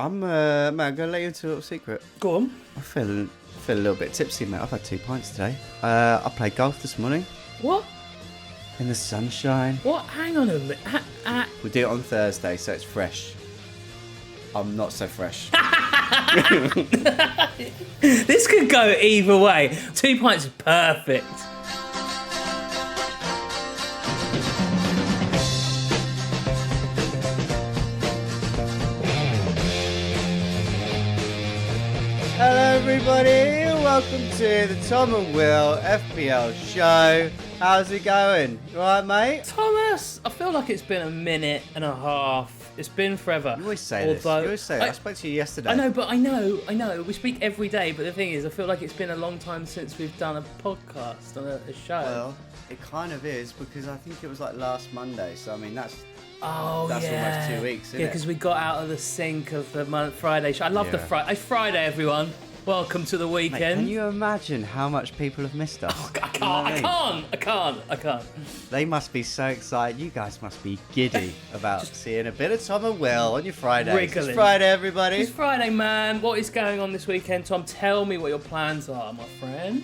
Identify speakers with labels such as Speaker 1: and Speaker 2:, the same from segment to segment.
Speaker 1: I'm going to let you into a little secret.
Speaker 2: Go on.
Speaker 1: I feel a little bit tipsy, mate. I've had 2 pints today. I played golf this morning.
Speaker 2: What?
Speaker 1: In the sunshine.
Speaker 2: What? Hang on a minute.
Speaker 1: We do it on Thursday, so it's fresh. I'm not so fresh.
Speaker 2: This could go either way. 2 pints is perfect.
Speaker 1: Hello everybody, welcome to the Tom and Will FPL show. How's it going? You alright, mate?
Speaker 2: Thomas, I feel like it's been a minute and a half. It's been forever.
Speaker 1: You always say this. You always say that. I spoke to you yesterday.
Speaker 2: I know, but I know. We speak every day, but the thing is, I feel like it's been a long time since we've done a podcast on a show.
Speaker 1: Well, it kind of is, because I think it was like last Monday, so I mean, that's
Speaker 2: almost
Speaker 1: 2 weeks, isn't it?
Speaker 2: Yeah, because we got out of the sync of the Friday show. I love the Friday. It's Friday, everyone. Welcome to the weekend.
Speaker 1: Mate, can you imagine how much people have missed us?
Speaker 2: Oh, I can't.
Speaker 1: They must be so excited. You guys must be giddy about seeing a bit of Tom and Will on your Friday. It's Friday, everybody.
Speaker 2: It's Friday, man. What is going on this weekend, Tom? Tell me what your plans are, my friend.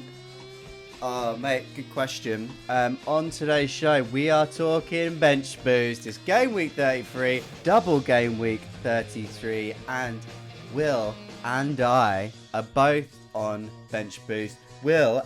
Speaker 1: Oh, mate, good question. On today's show, we are talking bench boost. It's game week 33, double game week 33, and Will and I are both on bench boost. Will,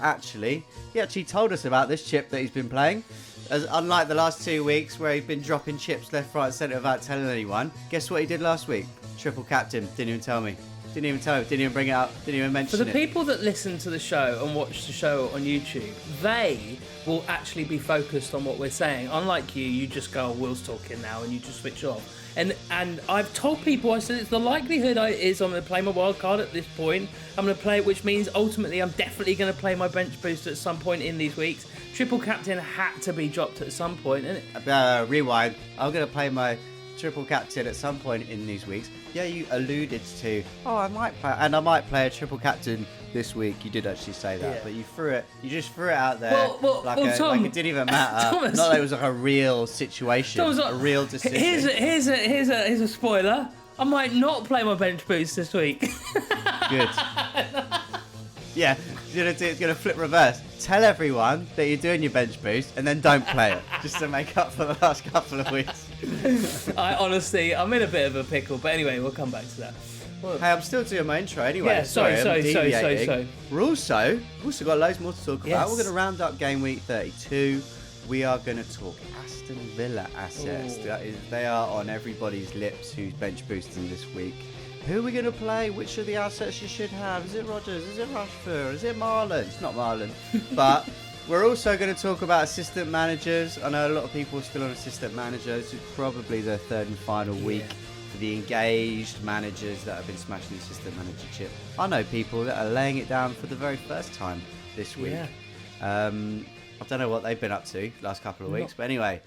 Speaker 1: he actually told us about this chip that he's been playing. As unlike the last 2 weeks where he'd been dropping chips left, right, and centre without telling anyone, guess what he did last week? Triple captain. Didn't even tell me. Didn't even bring it up. Didn't even mention it.
Speaker 2: For the people that listen to the show and watch the show on YouTube, they will actually be focused on what we're saying. Unlike you just go, oh, Will's talking now, and you just switch off. And I've told people, I said, it's the likelihood is I'm going to play my wild card at this point. I'm going to play it, which means ultimately I'm definitely going to play my bench boost at some point in these weeks. Triple captain had to be dropped at some point, isn't it?
Speaker 1: Rewind. I'm going to play my triple captain at some point in these weeks. Yeah, you alluded to, I might play a triple captain this week. You did actually say that, but you just threw it out there.
Speaker 2: Tom,
Speaker 1: like it didn't even matter.
Speaker 2: Thomas,
Speaker 1: not like it was like a real situation, a real decision.
Speaker 2: Here's a spoiler. I might not play my bench boost this week.
Speaker 1: Good. Yeah, it's gonna flip reverse. Tell everyone that you're doing your bench boost and then don't play it, just to make up for the last couple of weeks.
Speaker 2: I'm in a bit of a pickle, but anyway, we'll come back to that.
Speaker 1: Hey, I'm still doing my intro anyway.
Speaker 2: Yeah, sorry.
Speaker 1: We've also got loads more to talk about.
Speaker 2: Yes.
Speaker 1: We're going to round up game week 32. We are going to talk Aston Villa assets. They are on everybody's lips who's bench boosting this week. Who are we going to play? Which of the assets you should have? Is it Rodgers? Is it Rashford? Is it Marlon? It's not Marlon. But we're also going to talk about assistant managers. I know a lot of people are still on assistant managers. This is probably the third and final week for the engaged managers that have been smashing the assistant manager chip. I know people that are laying it down for the very first time this week.
Speaker 2: Yeah.
Speaker 1: I don't know what they've been up to last couple of weeks. But anyway,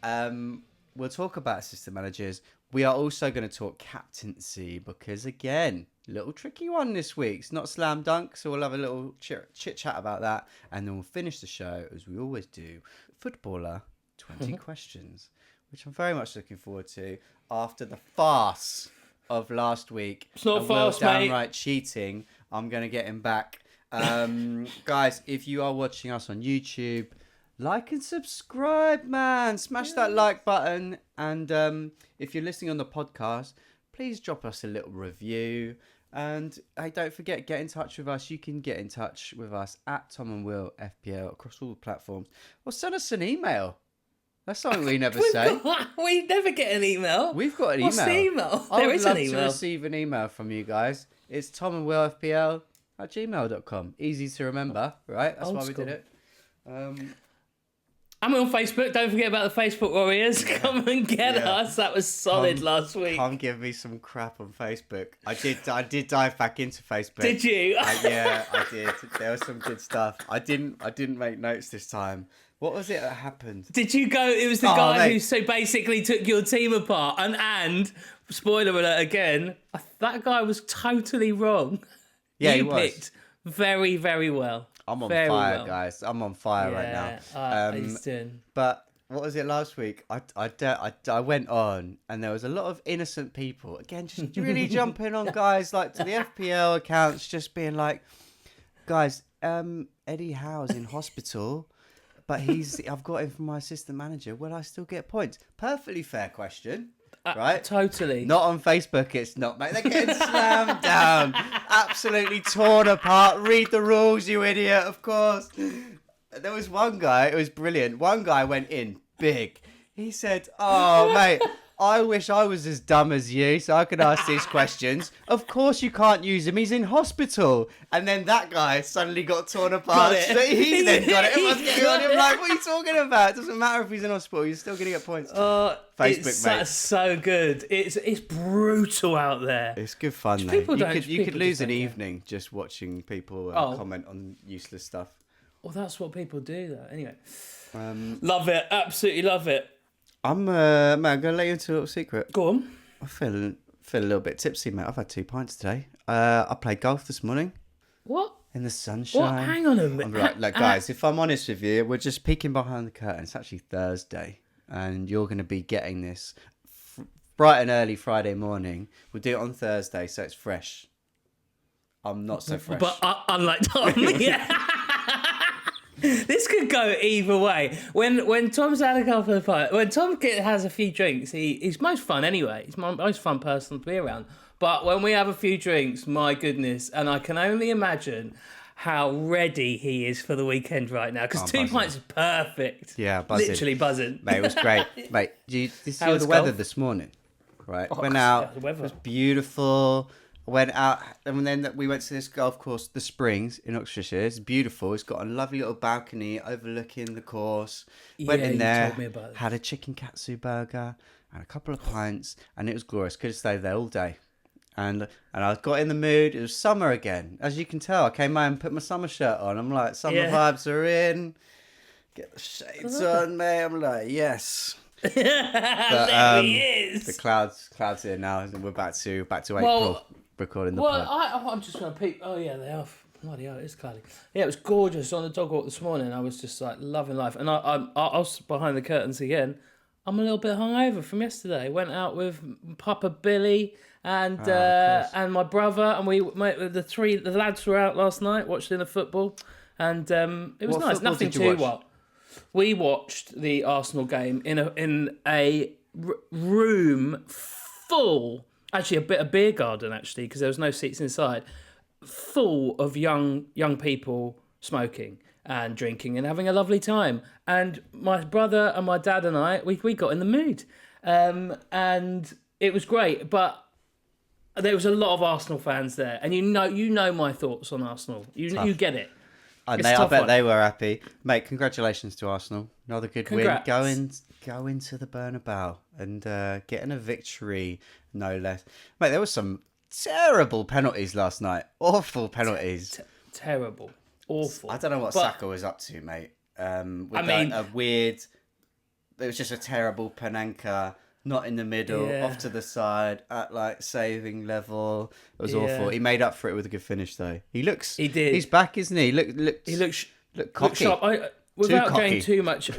Speaker 1: we'll talk about assistant managers. We are also going to talk captaincy because, again, little tricky one this week. It's not slam dunk, so we'll have a little chit chat about that. And then we'll finish the show, as we always do, Footballer 20 questions, which I'm very much looking forward to after the farce of last week.
Speaker 2: It's not farce, mate.
Speaker 1: Downright cheating. I'm going to get him back. Guys, if you are watching us on YouTube, like and subscribe, man. Smash that like button. And if you're listening on the podcast, please drop us a little review. And hey, don't forget, get in touch with us. You can get in touch with us at Tom and Will FPL across all the platforms. Or send us an email. That's something we never say.
Speaker 2: We never get an email.
Speaker 1: We've got an
Speaker 2: What's
Speaker 1: email.
Speaker 2: The email?
Speaker 1: There is an email. I would love to receive an email from you guys. It's tomandwillfpl@gmail.com. Easy to remember, right? That's why we did it.
Speaker 2: I'm on Facebook. Don't forget about the Facebook Warriors. Come and get us. That was solid last week.
Speaker 1: Come give me some crap on Facebook. I did dive back into Facebook.
Speaker 2: Did you?
Speaker 1: Yeah, I did. There was some good stuff. I didn't make notes this time. What was it that happened?
Speaker 2: Did you go? It was the guy who so basically took your team apart. And spoiler alert again, that guy was totally wrong.
Speaker 1: Yeah,
Speaker 2: you
Speaker 1: he was.
Speaker 2: picked very, very well.
Speaker 1: I'm on fire, guys. I'm on fire right now.
Speaker 2: He's doing.
Speaker 1: But what was it last week? I went on, and there was a lot of innocent people. Again, just really jumping on guys like to the FPL accounts, just being like, guys, Eddie Howe's in hospital, but I've got him from my assistant manager. Will I still get points? Perfectly fair question. Right?
Speaker 2: Totally.
Speaker 1: Not on Facebook, it's not, mate. They're getting slammed down. Absolutely torn apart. Read the rules, you idiot, of course. There was one guy, it was brilliant. One guy went in big. He said, oh, mate, I wish I was as dumb as you so I could ask these questions. Of course you can't use him. He's in hospital. And then that guy suddenly got torn apart. So he then got it. Everyone's getting on him like, what are you talking about? It doesn't matter if he's in hospital. You're still going to get points. Facebook, mate.
Speaker 2: That's so good. It's brutal out there.
Speaker 1: It's good fun, though. You could lose an evening just watching people comment on useless stuff.
Speaker 2: Well, that's what people do, though. Anyway. Love it. Absolutely love it.
Speaker 1: I'm going to let you into a little secret.
Speaker 2: Go on.
Speaker 1: I feel a little bit tipsy, mate. I've had 2 pints today. I played golf this morning.
Speaker 2: What?
Speaker 1: In the sunshine.
Speaker 2: What? Hang on a minute.
Speaker 1: I'm like, guys, if I'm honest with you, we're just peeking behind the curtain. It's actually Thursday, and you're going to be getting this bright and early Friday morning. We'll do it on Thursday, so it's fresh. I'm not so fresh.
Speaker 2: But unlike Tom, yeah. This could go either way. When Tom's had a couple of pints, when Tom has a few drinks, he's most fun anyway. He's my most fun person to be around. But when we have a few drinks, my goodness, and I can only imagine how ready he is for the weekend right now. Because 2 pints is perfect.
Speaker 1: Yeah, buzzing.
Speaker 2: Literally buzzing.
Speaker 1: Mate, it was great. Mate, did you see the weather this morning? Right, went out. It was beautiful. Went out, and then we went to this golf course, the Springs in Oxfordshire. It's beautiful. It's got a lovely little balcony overlooking the course. Went in there,
Speaker 2: told me about
Speaker 1: had a chicken katsu burger and a couple of pints, and it was glorious. Could have stayed there all day. And I got in the mood. It was summer again. As you can tell, I came out and put my summer shirt on. I'm like, summer vibes are in. Get the shades on, mate. I'm like, yes.
Speaker 2: But, there he is.
Speaker 1: The clouds here now, and we're back to April. Recording the pod.
Speaker 2: I'm just going to peep. Oh, yeah, they are. Bloody hell, it is cloudy. Yeah, it was gorgeous on the dog walk this morning. I was just like loving life. And I was behind the curtains again. I'm a little bit hungover from yesterday. Went out with Papa Billy and my brother, and the lads were out last night watching the football, and it was nice. Nothing too wild. We watched the Arsenal game in a room full. Actually, a beer garden, actually, because there was no seats inside, full of young people smoking and drinking and having a lovely time. And my brother and my dad and I, we got in the mood. And it was great, but there was a lot of Arsenal fans there. And you know my thoughts on Arsenal. You get it.
Speaker 1: I bet they were happy. Mate, congratulations to Arsenal. Another good win. Go into the Bernabeu and getting a victory, no less. Mate, there was some terrible penalties last night. Awful penalties.
Speaker 2: Terrible. Awful.
Speaker 1: I don't know what Saka was up to, mate. A weird... It was just a terrible Panenka, not in the middle, off to the side, at like saving level. It was awful. He made up for it with a good finish, though. He did. He's back, isn't he?
Speaker 2: He looks
Speaker 1: cocky.
Speaker 2: Sharp. Without going too much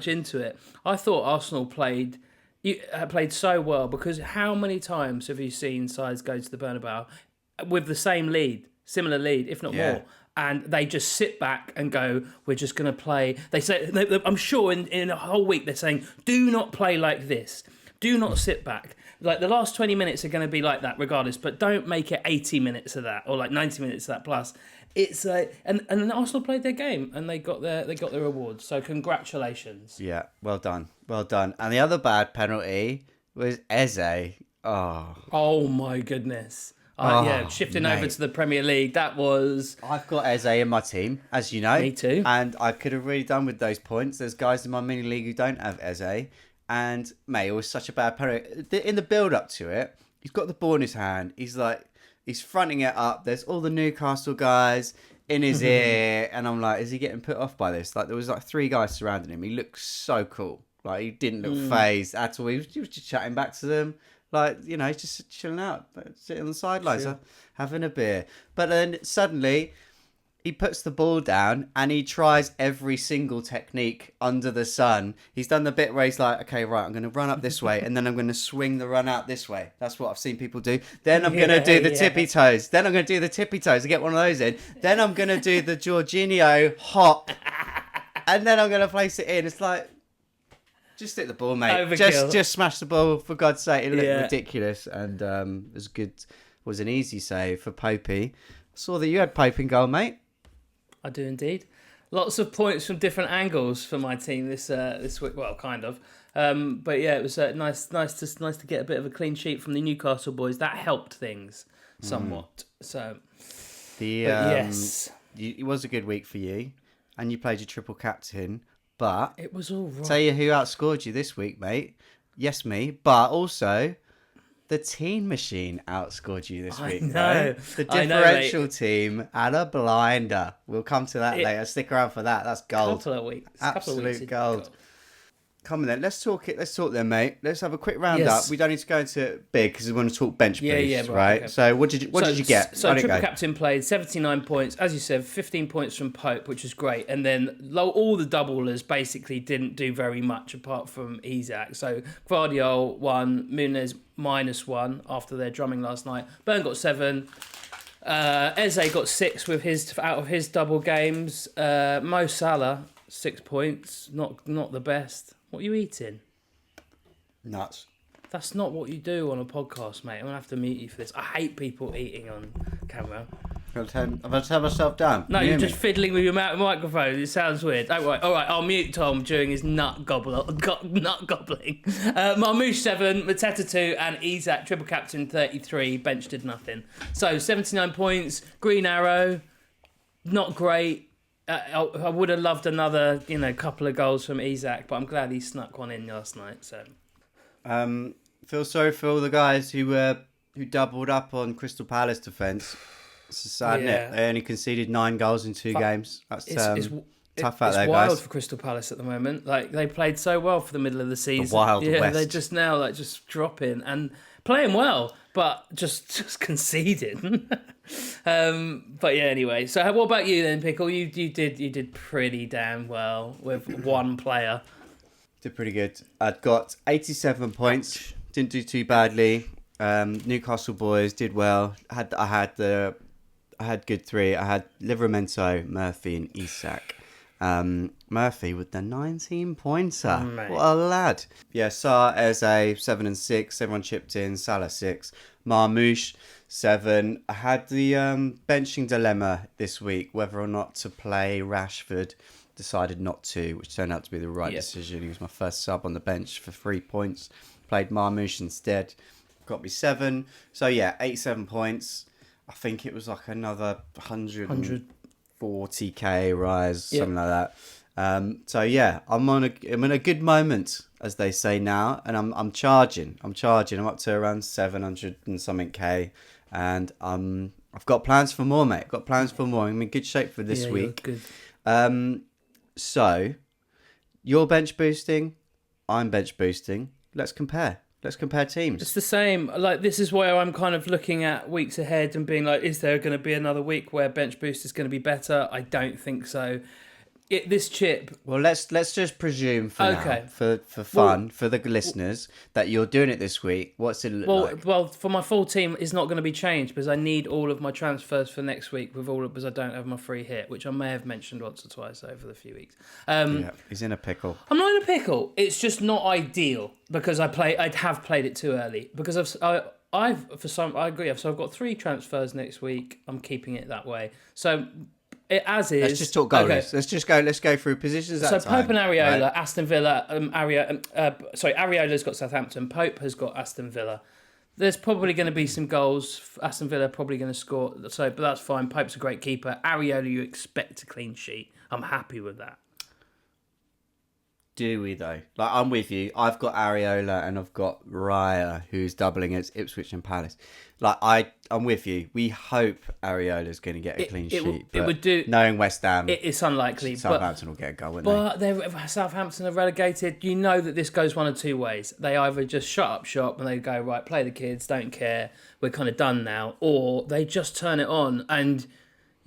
Speaker 2: into it, I thought Arsenal played so well, because how many times have you seen sides go to the Bernabeu with the same lead, similar lead, if not more, and they just sit back and go, we're just going to play. They say, I'm sure in a whole week they're saying, do not play like this. Do not sit back. Like the last 20 minutes are going to be like that regardless, but don't make it 80 minutes of that or like 90 minutes of that plus. It's and Arsenal played their game and they got their rewards. So congratulations.
Speaker 1: Yeah, well done. And the other bad penalty was Eze.
Speaker 2: Oh my goodness. Shifting over to the Premier League, that was...
Speaker 1: I've got Eze in my team, as you know.
Speaker 2: Me too.
Speaker 1: And I could have really done with those points. There's guys in my mini league who don't have Eze. And, mate, it was such a bad penalty. In the build-up to it, he's got the ball in his hand. He's fronting it up. There's all the Newcastle guys in his ear. And I'm like, is he getting put off by this? Like, there was like 3 guys surrounding him. He looked so cool. Like, he didn't look phased at all. He was just chatting back to them. Like, you know, he's just chilling out, sitting on the sidelines, having a beer. But then suddenly, he puts the ball down and he tries every single technique under the sun. He's done the bit where he's like, okay, right, I'm going to run up this way and then I'm going to swing the run out this way. That's what I've seen people do. Then I'm going to do the tippy toes. Then I'm going to do the tippy toes and get one of those in. Then I'm going to do the Jorginho hop and then I'm going to place it in. It's like, just hit the ball, mate.
Speaker 2: Overkill.
Speaker 1: Just smash the ball, for God's sake. It looked ridiculous. And it was good. Was an easy save for Popey. I saw that you had Pope in goal, mate.
Speaker 2: I do indeed. Lots of points from different angles for my team this week. Well, kind of. But yeah, it was nice to get a bit of a clean sheet from the Newcastle boys. That helped things somewhat. So yes,
Speaker 1: it was a good week for you, and you played your triple captain. But
Speaker 2: it was all right.
Speaker 1: Tell you who outscored you this week, mate. Yes, me. But also, the Teen Machine outscored you this week.
Speaker 2: Know.
Speaker 1: The differential team had a blinder. We'll come to that later. Stick around for that. That's gold.
Speaker 2: Couple of weeks.
Speaker 1: Absolute gold. Come on then, let's talk then, mate. Let's have a quick roundup. We don't need to go into it big because we want to talk bench boost, right? Okay. So what did you get?
Speaker 2: So triple captain played 79 points, as you said, 15 points from Pope, which was great, and then all the doublers basically didn't do very much apart from Isak. So Guardiola won, Muniz -1 after their drumming last night. Burn got 7. Eze got 6 out of his double games. Mo Salah 6 points, not the best. What are you eating?
Speaker 1: Nuts.
Speaker 2: That's not what you do on a podcast, mate. I'm going to have to mute you for this. I hate people eating on camera.
Speaker 1: I've got to turn myself down.
Speaker 2: No, you're just fiddling with your microphone. It sounds weird. All right, I'll mute Tom during his nut gobbling. Marmoush 7, Mateta 2, and Isak, triple captain 33. Bench did nothing. So 79 points. Green Arrow, not great. I would have loved another, couple of goals from Isak, but I'm glad he snuck one in last night. So,
Speaker 1: feel sorry for all the guys who doubled up on Crystal Palace defence. It's sad, isn't it? They only conceded 9 goals in 2 games. That's tough out there, guys.
Speaker 2: It's wild for Crystal Palace at the moment. Like, they played so well for the middle of the season.
Speaker 1: The Wild West.
Speaker 2: They're just now just dropping and playing well, but just conceding. But yeah, anyway. So what about you then, Pickle? You did pretty damn well with one player. Did pretty good.
Speaker 1: I'd got 87 points. Didn't do too badly. Newcastle boys did well. I had good 3. I had Livramento, Murphy, and Isak. Murphy with the 19-pointer. What a lad. Yeah, Sarr, Eze, 7 and 6. Everyone chipped in. Salah 6. Marmoush 7. I had the benching dilemma this week, whether or not to play Rashford. Decided not to, which turned out to be the right decision. He was my first sub on the bench for 3 points. Played Marmoush instead. Got me 7. So yeah, 87 points. I think it was like another 140k rise, something like that. So yeah, I'm in a good moment, as they say now, and I'm charging. I'm up to around 700 and something k, and I've got plans for more, mate. I'm in good shape for this week.
Speaker 2: Good.
Speaker 1: So you're bench boosting, I'm bench boosting. Let's compare teams.
Speaker 2: It's the same. Like, this is where I'm kind of looking at weeks ahead and being like, is there going to be another week where bench boost is going to be better? I don't think so. This chip.
Speaker 1: Well, let's just presume now, for fun, for the listeners, that you're doing it this week. What's it look like?
Speaker 2: Well, for my full team, it's not going to be changed because I need all of my transfers for next week because I don't have my free hit, which I may have mentioned once or twice over the few weeks.
Speaker 1: He's in a pickle.
Speaker 2: I'm not in a pickle. It's just not ideal because I'd have played it too early because I agree. So I've got 3 transfers next week. I'm keeping it that way. So. As is.
Speaker 1: Let's just talk goalies. Okay. Let's go through positions at a time.
Speaker 2: So Pope and Areola, right? Aston Villa. Areola's got Southampton. Pope has got Aston Villa. There's probably going to be some goals. Aston Villa are probably going to score. But that's fine. Pope's a great keeper. Areola, you expect a clean sheet. I'm happy with that.
Speaker 1: Do we though? Like, I'm with you. I've got Areola and I've got Raya, who's doubling as Ipswich and Palace. Like, I'm with you. We hope Areola's going to get a clean sheet. It would do. Knowing West Ham,
Speaker 2: it's unlikely.
Speaker 1: Southampton will get a goal, won't they?
Speaker 2: But Southampton are relegated. You know that this goes one of 2 ways. They either just shut up shop and they go, right, play the kids, don't care, we're kind of done now, or they just turn it on and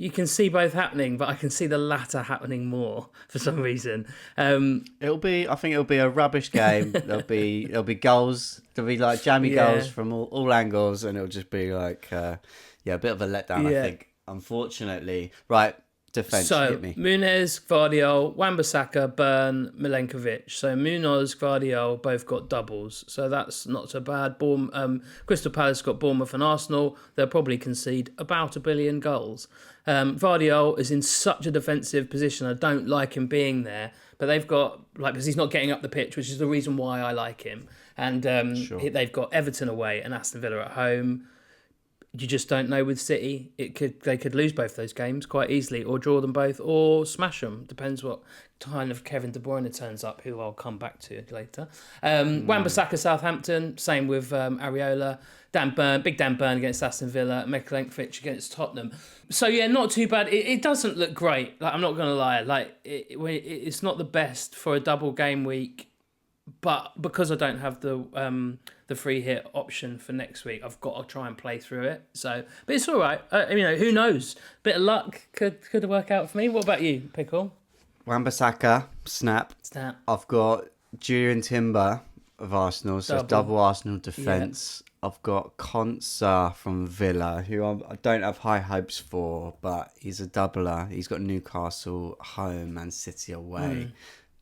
Speaker 2: You can see both happening, but I can see the latter happening more for some reason.
Speaker 1: I think it'll be a rubbish game. There'll be goals. There'll be like jammy goals from all angles, and it'll just be like a bit of a letdown. I think, unfortunately. Right, defense. Hit me.
Speaker 2: Muniz, Gvardiol, Wan-Bissaka, Burn, Milenkovic. So Munoz, Gvardiol both got doubles. So that's not so bad. Crystal Palace got Bournemouth and Arsenal. They'll probably concede about 1 billion goals. Gvardiol is in such a defensive position. I don't like him being there. But they've got, because he's not getting up the pitch, which is the reason why I like him. And they've got Everton away and Aston Villa at home. You just don't know with City. They could lose both those games quite easily, or draw them both, or smash them. Depends what kind of Kevin De Bruyne turns up, who I'll come back to later. Wan-Bissaka, Southampton. Same with Areola. Big Dan Burn against Aston Villa. Milenkovic against Tottenham. So yeah, not too bad. It doesn't look great. I'm not going to lie. It's not the best for a double game week, but because I don't have the free hit option for next week, I've got to try and play through it. So, but it's all right. Who knows? Bit of luck could work out for me. What about you, Pickle?
Speaker 1: Wan-Bissaka, snap. I've got Julian Timber of Arsenal, so double Arsenal defence. Yeah. I've got Konsa from Villa, who I don't have high hopes for, but he's a doubler. He's got Newcastle home and City away.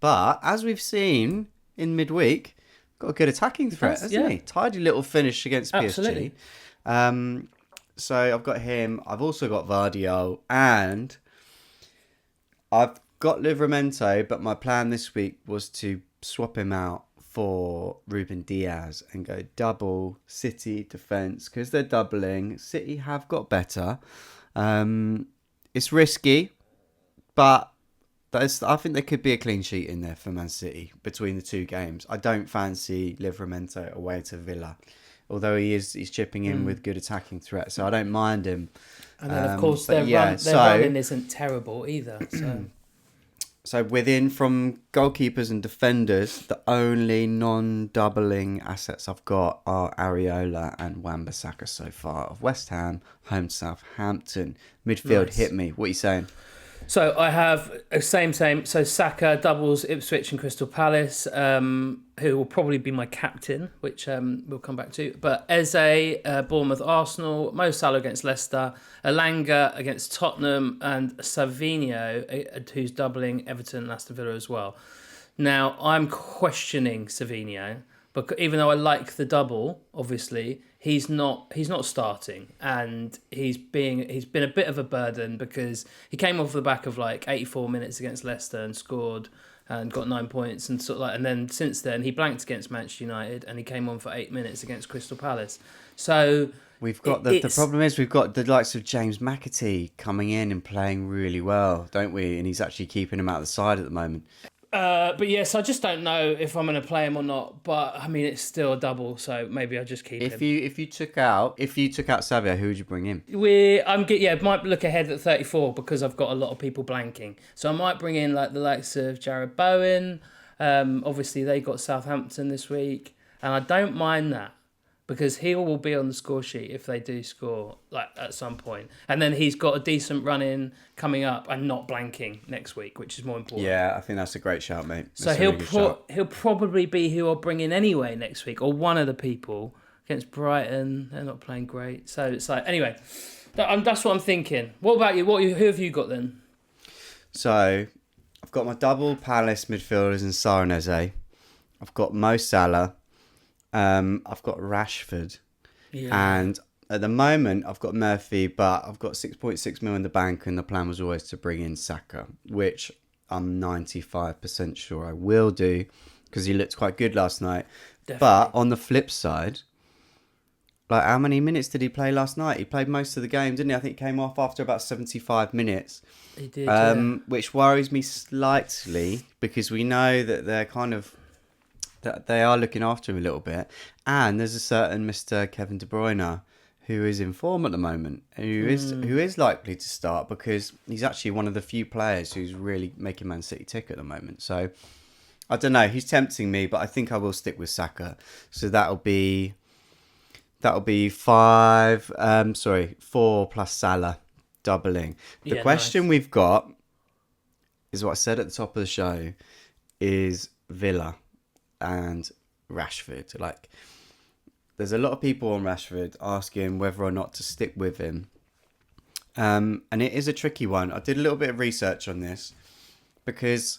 Speaker 1: But as we've seen in midweek, got a good attacking threat, hasn't he? Tidy little finish against PSG. Absolutely. So I've got him. I've also got Gvardiol, and I've got Livramento, but my plan this week was to swap him out for Ruben Diaz and go double City defence, because they're doubling. City have got better. It's risky, but I think there could be a clean sheet in there for Man City between the two games. I don't fancy Livramento away to Villa, although he's chipping in with good attacking threat, so I don't mind him.
Speaker 2: And then of course their running isn't terrible either.
Speaker 1: So within from goalkeepers and defenders, the only non-doubling assets I've got are Areola and Wan-Bissaka so far. Of West Ham, home to Southampton. Midfield, Hit me. What are you saying?
Speaker 2: So I have same. So Saka doubles Ipswich and Crystal Palace, who will probably be my captain, which we'll come back to. But Eze, Bournemouth, Arsenal, Mo Salah against Leicester, Elanga against Tottenham, and Savinho, who's doubling Everton and Aston Villa as well. Now I'm questioning Savinho, because even though I like the double, obviously he's not starting, and he's been a bit of a burden because he came off the back of 84 minutes against Leicester and scored and got 9 points, and and then since then he blanked against Manchester United and he came on for 8 minutes against Crystal Palace. So
Speaker 1: we've got the problem is we've got the likes of James McAtee coming in and playing really well, don't we? And he's actually keeping him out of the side at the moment.
Speaker 2: But yes, I just don't know if I'm going to play him or not. But I mean, it's still a double, so maybe I just keep him.
Speaker 1: If you took out Savio, who would you bring in?
Speaker 2: Might look ahead at 34 because I've got a lot of people blanking. So I might bring in the likes of Jared Bowen. Obviously they got Southampton this week, and I don't mind that, because he will be on the score sheet if they do score at some point. And then he's got a decent run in coming up and not blanking next week, which is more important.
Speaker 1: Yeah, I think that's a great shout, mate.
Speaker 2: So he'll probably be who I'll bring in anyway next week, or one of the people against Brighton. They're not playing great. So it's anyway, that's what I'm thinking. What about you? Who have you got then?
Speaker 1: So I've got my double Palace midfielders in Sarr and Eze. I've got Mo Salah. I've got Rashford, and at the moment I've got Murphy, but I've got 6.6 mil in the bank, and the plan was always to bring in Saka, which I'm 95% sure I will do, because he looked quite good last night. Definitely. But on the flip side, how many minutes did he play last night? He played most of the game, didn't he? I think he came off after about 75 minutes.
Speaker 2: He did,
Speaker 1: which worries me slightly, because we know that they're that they are looking after him a little bit, and there's a certain Mr. Kevin De Bruyne who is in form at the moment, who is likely to start, because he's actually one of the few players who's really making Man City tick at the moment. So I don't know, he's tempting me, but I think I will stick with Saka. So that'll be 4 plus Salah doubling. The
Speaker 2: Yeah,
Speaker 1: question
Speaker 2: nice.
Speaker 1: we've got is what I said at the top of the show, is Villa and Rashford. Like, there's a lot of people on Rashford asking whether or not to stick with him. And it is a tricky one. I did a little bit of research on this because,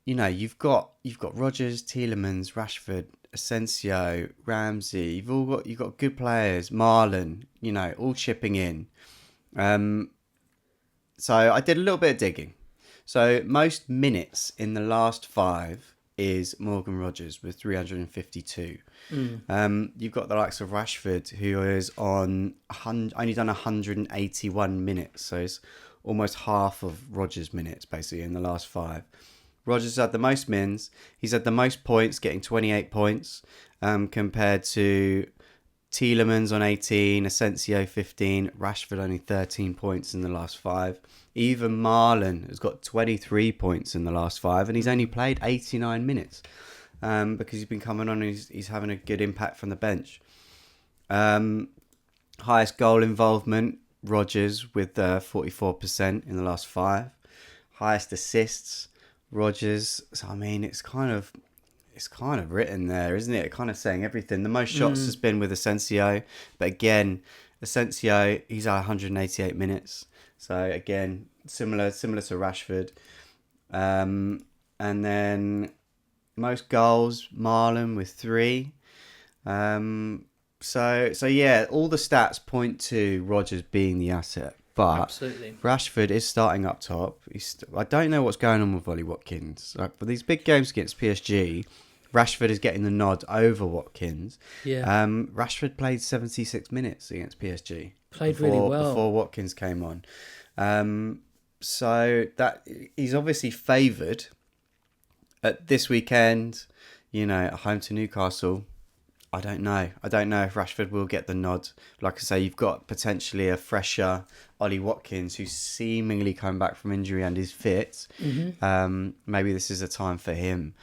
Speaker 1: you know, you've got Rodgers, Tielemans, Rashford, Asensio, Ramsey. You've got good players, Marlon, you know, all chipping in. So I did a little bit of digging. So most minutes in the last 5 is Morgan Rodgers with 352. You've got the likes of Rashford, who is on only done 181 minutes, so it's almost half of Rodgers' minutes basically in the last 5. Rodgers had the most mins. He's had the most points, getting 28 points, compared to Tielemans on 18, Asensio 15, Rashford only 13 points in the last 5. Even Marlon has got 23 points in the last 5, and he's only played 89 minutes because he's been coming on and he's having a good impact from the bench. Highest goal involvement, Rodgers with 44% in the last 5. Highest assists, Rodgers. So I mean, it's kind of written there, isn't it? Kind of saying everything. The most shots has been with Asensio, but again, Asensio, he's at 188 minutes. So again, similar to Rashford. And then most goals, Marlon with 3. So yeah, all the stats point to Rodgers being the asset. But
Speaker 2: Absolutely.
Speaker 1: Rashford is starting up top. I don't know what's going on with Ollie Watkins. Like, for these big games against PSG, Rashford is getting the nod over Watkins.
Speaker 2: Yeah.
Speaker 1: Rashford played 76 minutes against PSG.
Speaker 2: Played really well.
Speaker 1: Before Watkins came on. So that he's obviously favoured at this weekend, you know, at home to Newcastle. I don't know if Rashford will get the nod. Like I say, you've got potentially a fresher Ollie Watkins who's seemingly come back from injury and is fit. Maybe this is a time for him.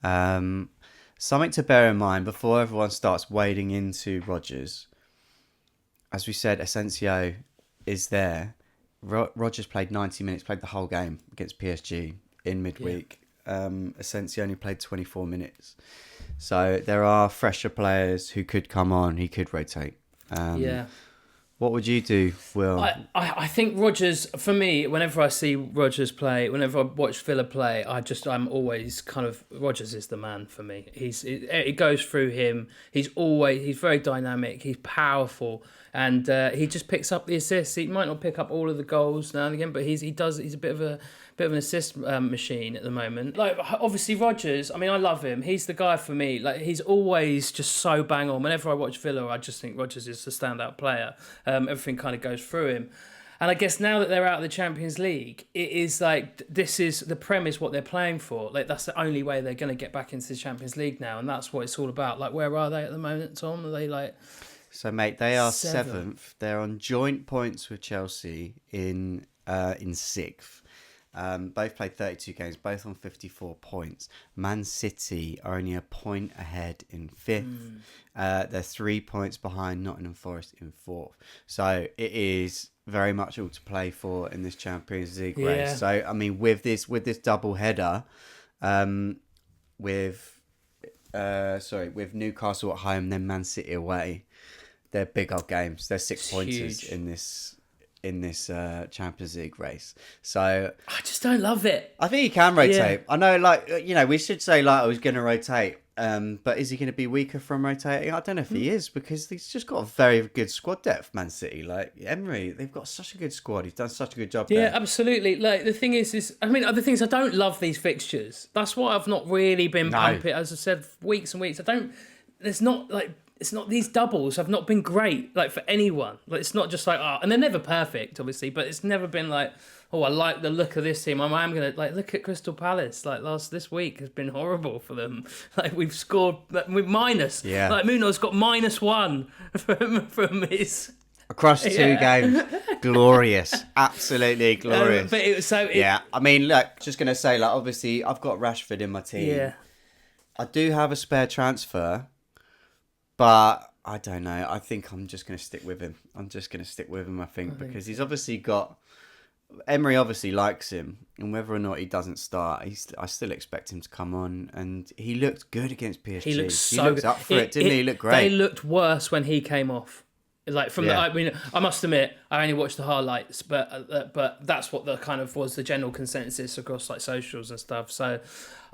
Speaker 1: Something to bear in mind before everyone starts wading into Rodgers. As we said, Asensio is there. Rodgers played 90 minutes, played the whole game against PSG in midweek. Asensio only played 24 minutes. So there are fresher players who could come on, he could rotate. What would you do, Will?
Speaker 2: I think Rodgers, for me, whenever I see Rodgers play, whenever I watch Villa play, I'm always kind of, Rodgers is the man for me. It goes through him. He's very dynamic. He's powerful, and he just picks up the assists. He might not pick up all of the goals now and again, but he's a bit of an assist machine at the moment. Like, obviously Rodgers, I mean, I love him. He's the guy for me. Like, he's always just so bang on. Whenever I watch Villa, I just think Rodgers is the standout player. Everything kind of goes through him. And I guess now that they're out of the Champions League, it is like, this is the Prem is what they're playing for. Like, that's the only way they're going to get back into the Champions League now, and that's what it's all about. Like, where are they at the moment, Tom? Are they like...
Speaker 1: So, mate, they are 7th. They're on joint points with Chelsea in 6th. Both played 32 games, both on 54 points. Man City are only a point ahead in 5th. They're 3 points behind Nottingham Forest in 4th. So it is very much all to play for in this Champions League race. So I mean, with this double header, with Newcastle at home, then Man City away, they're big old games. They're 6 pointers in this Champions League race. So
Speaker 2: I just don't love it.
Speaker 1: I think he can rotate. I know, like, you know, we should say like, he's going to rotate, but is he going to be weaker from rotating? I don't know if he is, because he's just got a very good squad depth, Man City. Like, Emery, they've got such a good squad. He's done such a good job there.
Speaker 2: Yeah, absolutely. Like, the thing is I mean, other things, I don't love these fixtures. That's why I've not really been pumping, as I said, weeks and weeks. It's not, these doubles have not been great, like, for anyone. Like, it's not just like, and they're never perfect, obviously, but it's never been like, oh, I like the look of this team. I'm going to, like, look at Crystal Palace. Like, this week has been horrible for them. Like, we've scored with minus.
Speaker 1: Yeah.
Speaker 2: Like, Muno's got -1 from his...
Speaker 1: Across 2 games. Glorious. Absolutely glorious. Yeah, I mean, look, just going to say, like, obviously, I've got Rashford in my team.
Speaker 2: Yeah.
Speaker 1: I do have a spare transfer, but I don't know. I think I'm just going to stick with him. I think, because he's obviously got... Emery obviously likes him, and whether or not he doesn't start, I still expect him to come on. And he looked good against PSG.
Speaker 2: He looked so
Speaker 1: he looked up for it, didn't he? He looked great.
Speaker 2: They looked worse when he came off. Like I mean, I must admit, I only watched the highlights, but that's what the kind of was the general consensus across like socials and stuff. So,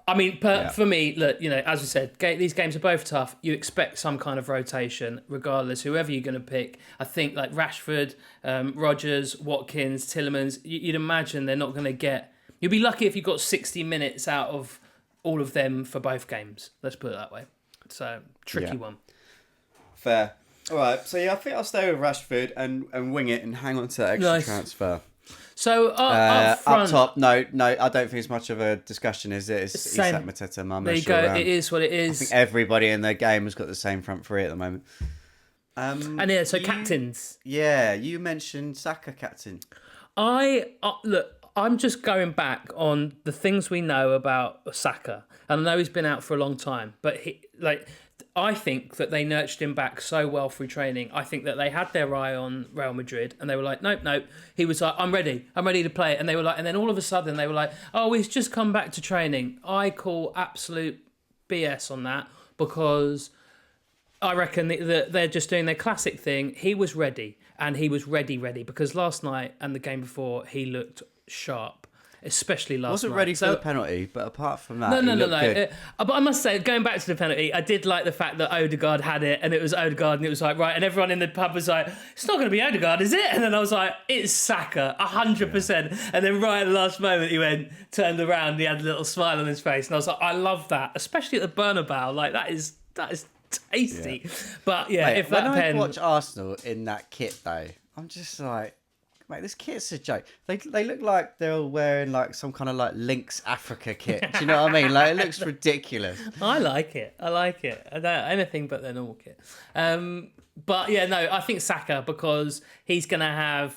Speaker 2: I mean, for me, look, as we said, these games are both tough. You expect some kind of rotation, regardless, whoever you're going to pick. I think like Rashford, Rodgers, Watkins, Tielemans, you'd imagine they're not going to get... You'd be lucky if you got 60 minutes out of all of them for both games. Let's put it that way. So, tricky one. Fair.
Speaker 1: All right, so I think I'll stay with Rashford and wing it and hang on to that extra transfer.
Speaker 2: So up front,
Speaker 1: up top, no, I don't think it's much of a discussion, is it? It's Isak, Mateta, Marmoush.
Speaker 2: There you go. It is what it is.
Speaker 1: I think everybody in their game has got the same front three at the moment.
Speaker 2: Captains.
Speaker 1: Yeah, you mentioned Saka captain.
Speaker 2: Look, I'm just going back on the things we know about Saka, and I know he's been out for a long time, but I think that they nurtured him back so well through training. I think that they had their eye on Real Madrid and they were like, nope. He was like, I'm ready to play. And they were like, and then all of a sudden they were like, oh, he's just come back to training. I call absolute BS on that, because I reckon that they're just doing their classic thing. He was ready, and he was ready, because last night and the game before, he looked sharp. Especially last night.
Speaker 1: Wasn't ready for the penalty, but apart from that,
Speaker 2: no.
Speaker 1: Good.
Speaker 2: But I must say, going back to the penalty, I did like the fact that Odegaard had it, and it was Odegaard, and it was like, right, and everyone in the pub was like, it's not going to be Odegaard, is it? And then I was like, it's Saka, 100%. Yeah. And then right at the last moment, he turned around, he had a little smile on his face, and I was like, I love that, especially at the Bernabeu. Like, that is tasty. Yeah. But yeah,
Speaker 1: Mate, when I watch Arsenal in that kit, though, I'm just like, mate, this kit's a joke. They look like they're all wearing like some kind of like Lynx Africa kit. Do you know what I mean? Like, it looks ridiculous.
Speaker 2: I like it. I don't anything but their normal kit. But yeah, no, I think Saka, because he's gonna have.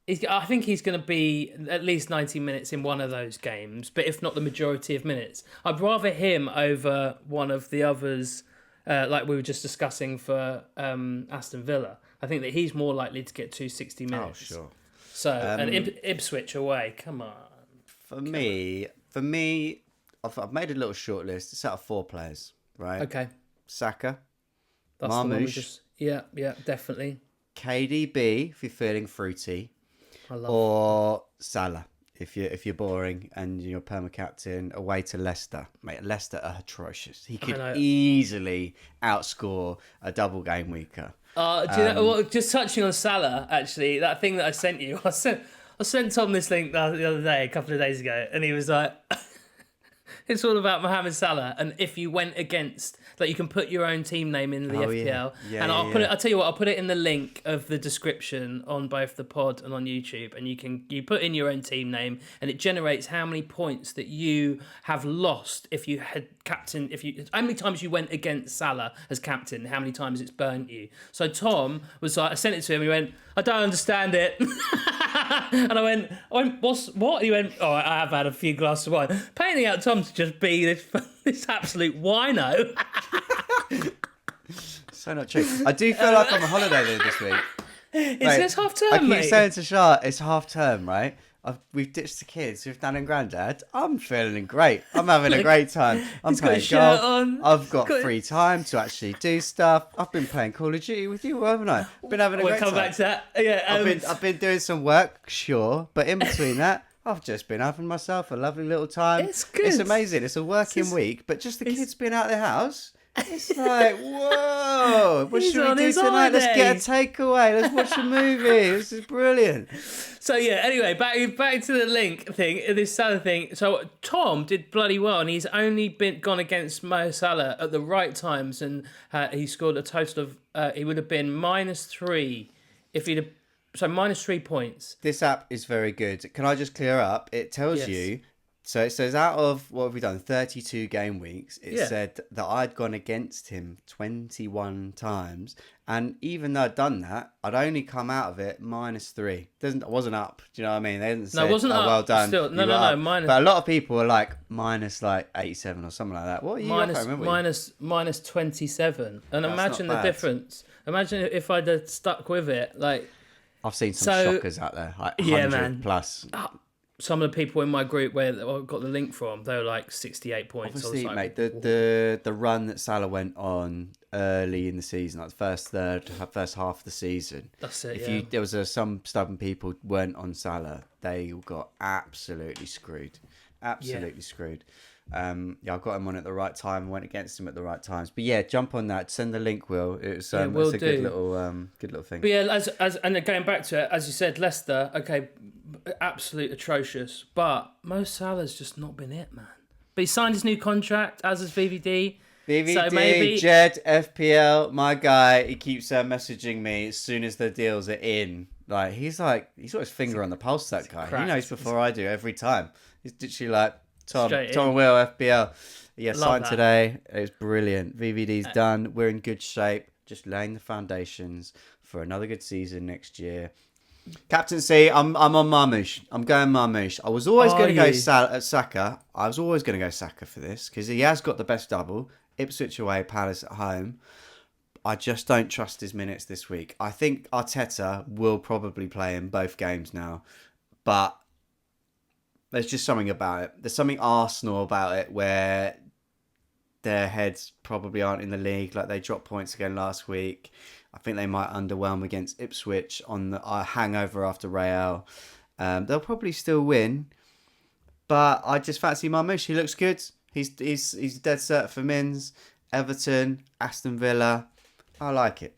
Speaker 2: I think he's going to be at least 90 minutes in one of those games, but if not the majority of minutes. I'd rather him over one of the others, like we were just discussing for Aston Villa. I think that he's more likely to get 260 minutes.
Speaker 1: Oh, sure.
Speaker 2: So, and Ipswich away, come on.
Speaker 1: For me, I've made a little short list. It's out of 4 players, right?
Speaker 2: Okay.
Speaker 1: Saka,
Speaker 2: That's
Speaker 1: Marmoush.
Speaker 2: Yeah, definitely.
Speaker 1: KDB, if you're feeling fruity. Or Salah, if you're boring and you're perma captain, away to Leicester. Mate, Leicester are atrocious. He could easily outscore a double game weeker.
Speaker 2: Do you know what? Just touching on Salah, actually, that thing that I sent you, I sent Tom this link the other day, a couple of days ago, and he was like, it's all about Mohamed Salah, and if you went against, like, you can put your own team name in the FPL, and I'll tell you what, I'll put it in the link of the description on both the pod and on YouTube, and you put in your own team name, and it generates how many points that you have lost if you had captain, how many times you went against Salah as captain, how many times it's burnt you. So Tom was like, I sent it to him, he went, I don't understand it. And I went, what? And he went, oh, I have had a few glasses of wine. Painting out Tom to just be this absolute wino.
Speaker 1: So not true. I do feel like I'm on holiday though this week.
Speaker 2: It's half term,
Speaker 1: mate. I keep saying to Shah, it's half term, right? We've ditched the kids with Nan and Grandad. I'm feeling great. I'm having a great time. I'm playing golf. I've got free time to actually do stuff. I've been playing Call of Duty with you, haven't I? Been having a great time.
Speaker 2: We'll come back to that. Yeah,
Speaker 1: I've been doing some work, sure, but in between that, I've just been having myself a lovely little time.
Speaker 2: It's good.
Speaker 1: It's amazing. It's a working week, but just the kids being out of the house. It's like, whoa, what should we do tonight? Let's get a takeaway. Let's watch a movie. This is brilliant.
Speaker 2: So, yeah, anyway, back to the link thing, this Salah thing. So, Tom did bloody well, and he's only gone against Mo Salah at the right times, and he scored a total of, he would have been -3 if he'd have, so -3 points.
Speaker 1: This app is very good. Can I just clear up? It tells you So it says out of, what have we done, 32 game weeks, it
Speaker 2: Yeah.
Speaker 1: said that I'd gone against him 21 times. And even though I'd done that, I'd only come out of it -3. I wasn't up. Do you know what I mean? They didn't say,
Speaker 2: No, it wasn't
Speaker 1: oh,
Speaker 2: up.
Speaker 1: well done.
Speaker 2: Still, no,
Speaker 1: you
Speaker 2: no,
Speaker 1: were
Speaker 2: no.
Speaker 1: up.
Speaker 2: Minus,
Speaker 1: But a lot of people were like minus like 87 or something like that. What are you? I can't remember.
Speaker 2: minus 27. And
Speaker 1: That's
Speaker 2: imagine
Speaker 1: not
Speaker 2: the
Speaker 1: bad.
Speaker 2: difference. Imagine if I'd have stuck with it. Like,
Speaker 1: I've seen some shockers out there, like 100 plus.
Speaker 2: some of the people in my group where I got the link from, they were like 68 points.
Speaker 1: Obviously,
Speaker 2: I was like,
Speaker 1: mate, the run that Salah went on early in the season, like the first half of the season.
Speaker 2: That's it.
Speaker 1: There was some stubborn people weren't on Salah, they got absolutely screwed. Absolutely screwed. I got him on at the right time, went against him at the right times. But yeah, jump on that. Send the link, Will. It's a good little thing.
Speaker 2: But yeah, and going back to it, as you said, Leicester, okay, absolute atrocious. But Mo Salah's just not been it, man. But he signed his new contract, as has VVD.
Speaker 1: VVD,
Speaker 2: so maybe...
Speaker 1: Jed, FPL, my guy, he keeps messaging me as soon as the deals are in. He's got his finger on the pulse, that guy. He knows before I do every time. He's literally like, Tom and Will, FPL. Yeah, signed today. It's brilliant. VVD's done. We're in good shape. Just laying the foundations for another good season next year. Captaincy, I'm on Marmoush. I'm going Marmoush. I was always going to go Saka. I was always going to go Saka for this because he has got the best double. Ipswich away, Palace at home. I just don't trust his minutes this week. I think Arteta will probably play in both games now. But there's just something about it. There's something Arsenal about it where their heads probably aren't in the league. Like they dropped points again last week. I think they might underwhelm against Ipswich on the hangover after Real. They'll probably still win. But I just fancy Marmoush. He looks good. He's dead set for Mins, Everton, Aston Villa. I like it.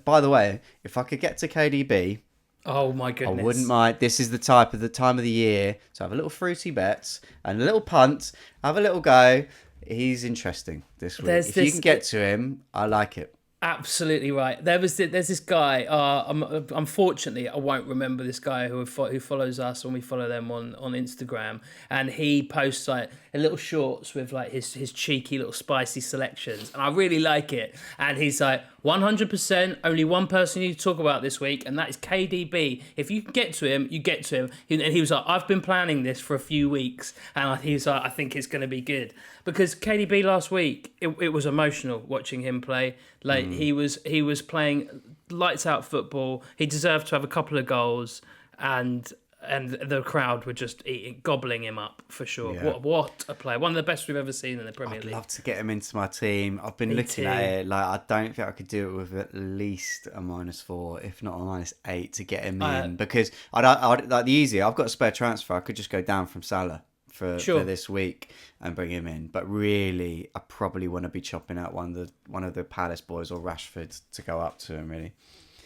Speaker 1: By the way, if I could get to KDB...
Speaker 2: Oh my goodness!
Speaker 1: I wouldn't mind. This is the time of the year to have a little fruity bets and a little punt. Have a little go. He's interesting this week. If you can get to him, I like it.
Speaker 2: Absolutely right. There's this guy. Unfortunately, I won't remember this guy who follows us when we follow them on Instagram, and he posts like a little shorts with like his cheeky little spicy selections, and I really like it. And he's like 100%. Only one person you talk about this week, and that is KDB. If you can get to him, you get to him. And he was like, I've been planning this for a few weeks, and he was like, I think it's going to be good because KDB last week it was emotional watching him play. Like he was playing lights out football. He deserved to have a couple of goals, and the crowd were just gobbling him up for sure. Yeah. What a player! One of the best we've ever seen in the Premier League.
Speaker 1: I'd love to get him into my team. I've been looking at it. Like I don't think I could do it with at least a -4, if not a -8, to get him in. Because I'd like the easier. I've got a spare transfer. I could just go down from Salah for this week and bring him in. But really, I probably want to be chopping out one of the Palace boys or Rashford to go up to him. Really.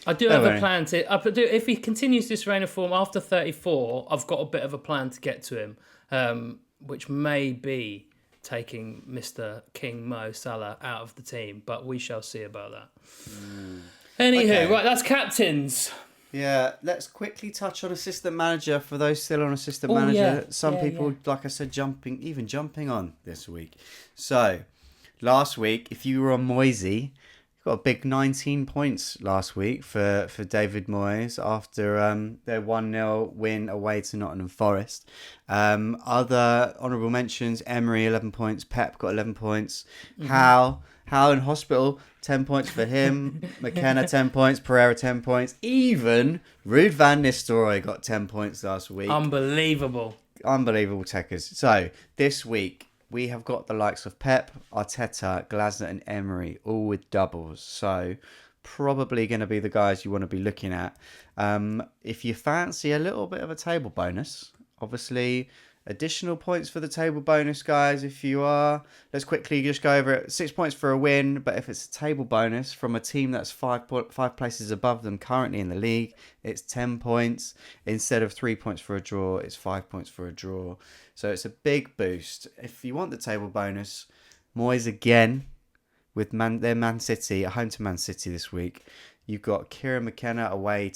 Speaker 2: I do have a plan if he continues this reign of form after 34, I've got a bit of a plan to get to him, which may be taking Mr. King Mo Salah out of the team, but we shall see about that. Anywho, right, that's captains.
Speaker 1: Yeah, let's quickly touch on assistant manager for those still on assistant manager. Some people, like I said, jumping on this week. So, last week, if you were on Moisey, got a big 19 points last week for David Moyes after their 1-0 win away to Nottingham Forest. Other honourable mentions, Emery 11 points, Pep got 11 points, Howe in hospital 10 points for him, McKenna 10 points, Pereira 10 points, even Ruud van Nistelrooy got 10 points last week.
Speaker 2: Unbelievable
Speaker 1: techers. So this week we have got the likes of Pep, Arteta, Glasner and Emery, all with doubles. So probably going to be the guys you want to be looking at. If you fancy a little bit of a table bonus, obviously additional points for the table bonus, guys. If you are, let's quickly just go over it. 6 points for a win, but if it's a table bonus from a team that's five places above them currently in the league, it's 10 points. Instead of 3 points for a draw, it's 5 points for a draw. So it's a big boost. If you want the table bonus, Moyes again with Man City, at home to Man City this week. You've got Kieran McKenna home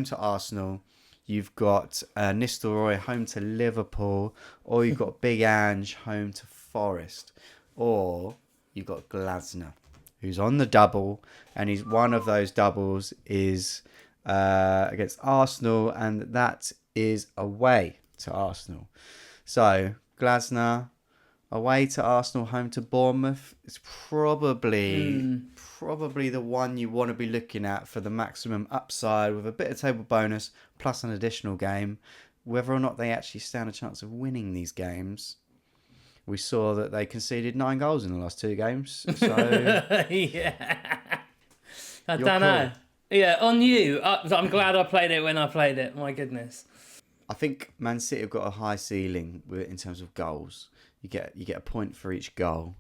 Speaker 1: to Arsenal. you've got Nistelrooy home to Liverpool, or you've got Big Ange home to Forest, or you've got Glasner, who's on the double, and he's one of those doubles is against Arsenal, and that is away to Arsenal. So Glasner away to Arsenal, home to Bournemouth. It's probably the one you want to be looking at for the maximum upside, with a bit of table bonus plus an additional game. Whether or not they actually stand a chance of winning these games, we saw that they conceded 9 goals in the last 2 games. So
Speaker 2: yeah, I don't know. Yeah, on you. I'm glad I played it when I played it. My goodness.
Speaker 1: I think Man City have got a high ceiling in terms of goals. You get a point for each goal.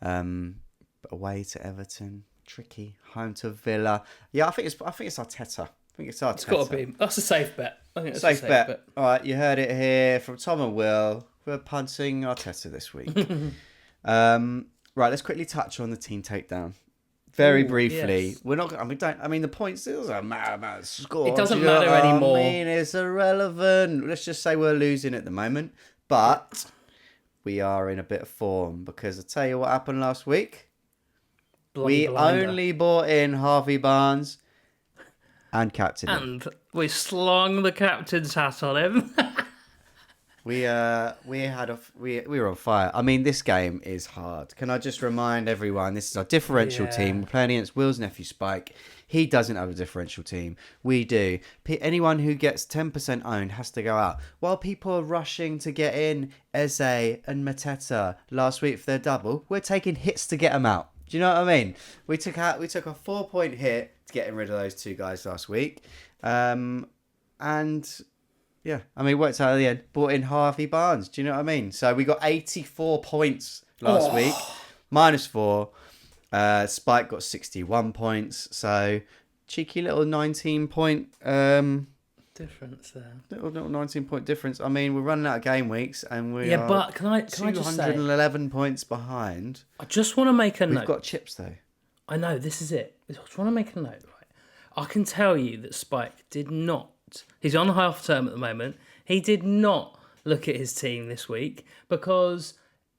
Speaker 1: But away to Everton, tricky. Home to Villa. Yeah, I think it's Arteta. It's got
Speaker 2: to be. That's a safe bet. I think that's
Speaker 1: safe bet. All right, you heard it here from Tom and Will. We're punting Arteta this week. Right, let's quickly touch on the team takedown. Very briefly. Yes. We're not. The points. It doesn't matter about the score.
Speaker 2: It doesn't matter anymore.
Speaker 1: It's irrelevant. Let's just say we're losing at the moment, but we are in a bit of form, because I tell you what happened last week. We only bought in Harvey Barnes and captain him.
Speaker 2: And we slung the captain's hat on him.
Speaker 1: We were on fire. I mean, this game is hard. Can I just remind everyone, this is our differential team. We're playing against Will's nephew Spike. He doesn't have a differential team. We do. Anyone who gets 10% owned has to go out. While people are rushing to get in Eze and Mateta last week for their double, we're taking hits to get them out. Do you know what I mean? We took a 4-point hit to getting rid of those 2 guys last week. Yeah, it worked out at the end. Bought in Harvey Barnes. Do you know what I mean? So we got 84 points last week. -4. Spike got 61 points. So cheeky little 19-point
Speaker 2: difference there.
Speaker 1: Little 19-point difference. We're running out of game weeks, and we are
Speaker 2: but can I just say
Speaker 1: 211 points behind.
Speaker 2: I just want to make a note.
Speaker 1: We've got chips though.
Speaker 2: I know, this is it. I just want to make a note. Right, I can tell you that Spike did not. He's on half term at the moment. He did not look at his team this week, because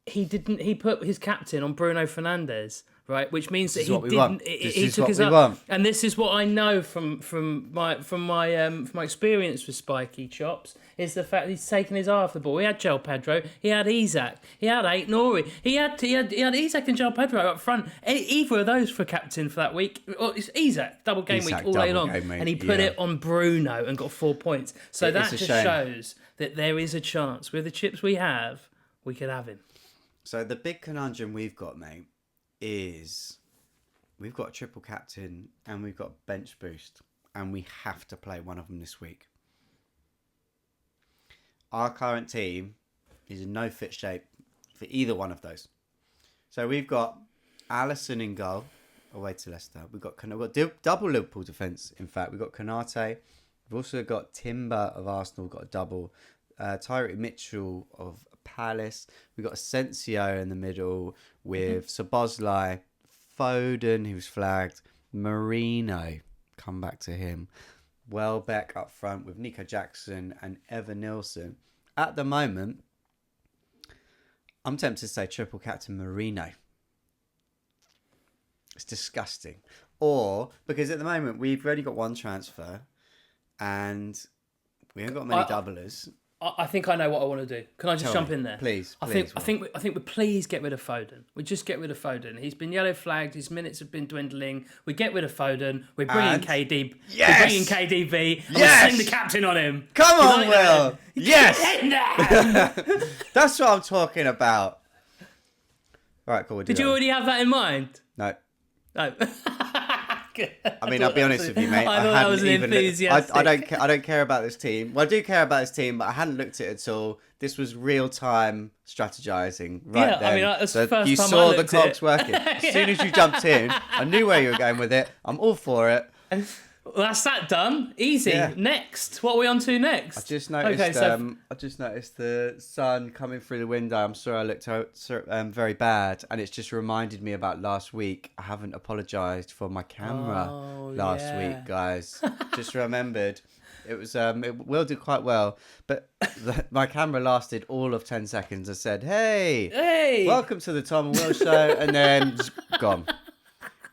Speaker 2: he put his captain on Bruno Fernandes, right? Which means that he took his up. And this is what I know from my experience with Spiky Chops, is the fact he's taken his eye off the ball. He had Joel Pedro, he had Isak, he had Ait-Nouri, he had Isak and Joel Pedro up front. Either of those for captain for that week. Well, it's Isak, double game week all day long, and he put it on Bruno and got 4 points. So that just shows that there is a chance with the chips we have, we could have him.
Speaker 1: So the big conundrum we've got, mate, is we've got a triple captain and we've got bench boost, and we have to play one of them this week. Our current team is in no fit shape for either one of those. So we've got Alisson in goal away to Leicester. We've got double Liverpool defence. In fact, we've got Konate. We've also got Timber of Arsenal, got a double. Tyreek Mitchell of Palace. We've got Asensio in the middle with Szoboszlai, Foden, who's flagged, Marino, come back to him, Welbeck up front with Nico Jackson and Evan Nilsson. At the moment, I'm tempted to say triple captain Marino. It's disgusting. Or, because at the moment we've only got one transfer and we haven't got many doublers.
Speaker 2: I think I know what I want to do. Can I just jump in there?
Speaker 1: Please.
Speaker 2: I think we please get rid of Foden. We just get rid of Foden. He's been yellow flagged. His minutes have been dwindling. We get rid of Foden. We bring in KD.
Speaker 1: Yes!
Speaker 2: We bring in KDB. And
Speaker 1: yes!
Speaker 2: we sling the captain on him.
Speaker 1: Come on, Will. Yes. That's what I'm talking about. All right, cool.
Speaker 2: Did you already have that in mind?
Speaker 1: No.
Speaker 2: No.
Speaker 1: I'll be honest with you, mate.
Speaker 2: I thought that was an enthusiastic.
Speaker 1: I don't care about this team. Well, I do care about this team, but I hadn't looked at it at all. This was real time strategizing right then.
Speaker 2: That's the first
Speaker 1: you
Speaker 2: time
Speaker 1: saw
Speaker 2: I
Speaker 1: the
Speaker 2: looked
Speaker 1: clogs working. As soon as you jumped in, I knew where you were going with it. I'm all for it.
Speaker 2: Well, that's that done. Easy. Yeah. Next, what are we on to next?
Speaker 1: I just noticed. I just noticed the sun coming through the window. I'm sorry I looked very bad, and it's just reminded me about last week. I haven't apologised for my camera last week, guys. Just remembered. It will do quite well, but my camera lasted all of 10 seconds. I said, "Hey, welcome to the Tom and Will show," and then just gone.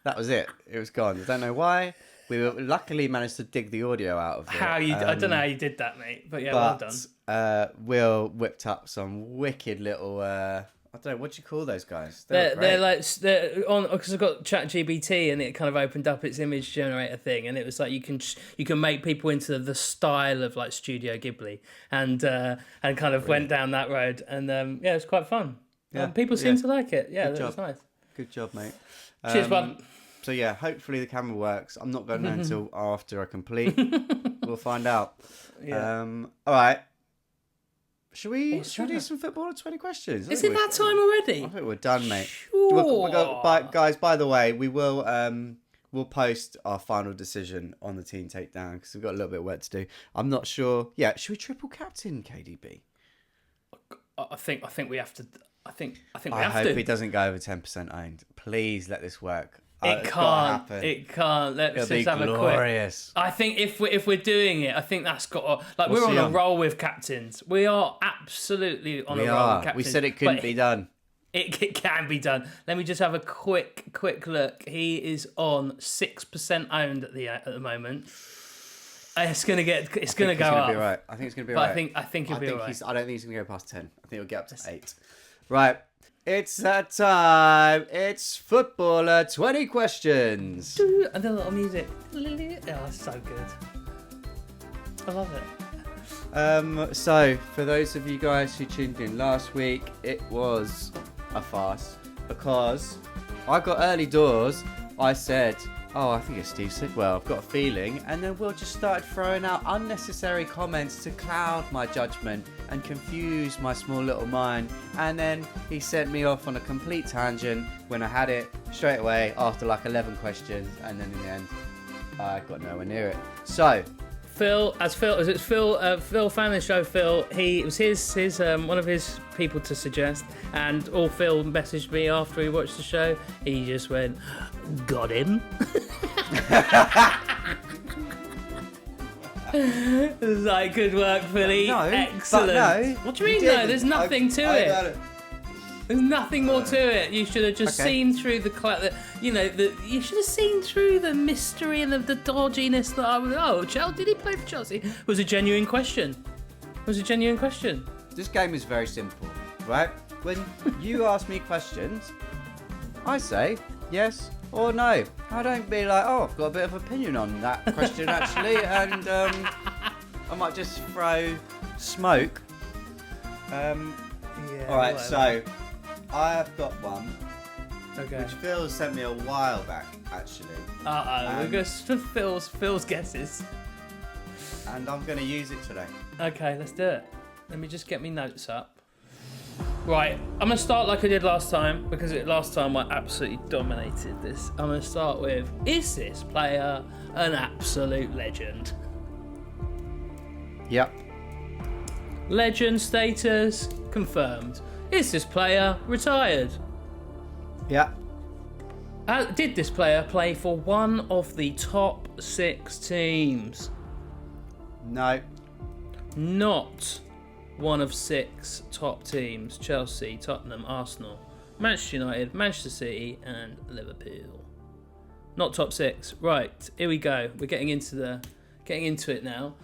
Speaker 1: That was it. It was gone. I don't know why. We luckily managed to dig the audio out of it.
Speaker 2: I don't know how you did that, mate. But yeah, well done.
Speaker 1: Will whipped up some wicked little. I don't know, what do you call those guys?
Speaker 2: They're on because I've got ChatGPT and it kind of opened up its image generator thing, and it was like you can make people into the style of like Studio Ghibli, and kind of went down that road, and yeah, it was quite fun. Yeah, people seem to like it. Yeah, that was nice.
Speaker 1: Good job, mate.
Speaker 2: Cheers, bud.
Speaker 1: So yeah, hopefully the camera works. I'm not going to know until after I complete. We'll find out.
Speaker 2: Yeah.
Speaker 1: All right. Should we do some football at 20 questions?
Speaker 2: Is it that time already?
Speaker 1: I think we're done, mate.
Speaker 2: Sure.
Speaker 1: Guys, by the way, we will we'll post our final decision on the team takedown because we've got a little bit of work to do. I'm not sure. Yeah, should we triple captain KDB?
Speaker 2: I think we have to. I think we
Speaker 1: I
Speaker 2: have to.
Speaker 1: hope he doesn't go over 10% owned. Please let this work.
Speaker 2: It can't. It can't. Let's just have
Speaker 1: glorious.
Speaker 2: a quick. I think if we're doing it, I think that's got to, like we're on a roll with captains. We are absolutely on a roll with captains.
Speaker 1: We said it couldn't be done.
Speaker 2: It can be done. Let me just have a quick look. He is on 6% owned at the moment. It's gonna go up.
Speaker 1: Be right. I think it's gonna be right.
Speaker 2: I think he'll be right.
Speaker 1: I don't think he's gonna go past 10. I think he'll get up to 8. Right. It's that time. It's footballer 20 questions.
Speaker 2: And a little music. Oh, it's so good. I love it.
Speaker 1: So for those of you guys who tuned in last week, it was a farce because I got early doors. I said, "Oh, I think it's Steve Sidwell. I've got a feeling," and then Will just started throwing out unnecessary comments to cloud my judgment and confuse my small little mind. And then he sent me off on a complete tangent when I had it straight away after like 11 questions, and then in the end, I got nowhere near it. So.
Speaker 2: Phil, fan of the show, Phil, it was his one of his people to suggest, and all Phil messaged me after he watched the show, he just went, "Got him." It was like, good work, Philly.
Speaker 1: No,
Speaker 2: excellent. What do you mean, no? There's nothing to it. There's nothing more to it. You should have just seen through you should have seen through the mystery and the dodginess that I was. Chelsea, did he play for Chelsea? It was a genuine question.
Speaker 1: This game is very simple, right? When you ask me questions, I say yes or no. I don't be like, "Oh, I've got a bit of opinion on that question actually," and I might just throw smoke. All right, so I've got one, which Phil sent me a while back, actually.
Speaker 2: We're going for Phil's guesses.
Speaker 1: And I'm going to use it today. Okay,
Speaker 2: let's do it. Let me just get me notes up. Right, I'm going to start like I did last time, because last time I absolutely dominated this. I'm going to start with, is this player an absolute legend?
Speaker 1: Yep.
Speaker 2: Legend status confirmed. Is this player retired?
Speaker 1: Yeah.
Speaker 2: Did this player play for one of the top 6 teams?
Speaker 1: No.
Speaker 2: Not one of 6 top teams. Chelsea, Tottenham, Arsenal, Manchester United, Manchester City and Liverpool. Not top 6. Right, here we go. We're getting into it now.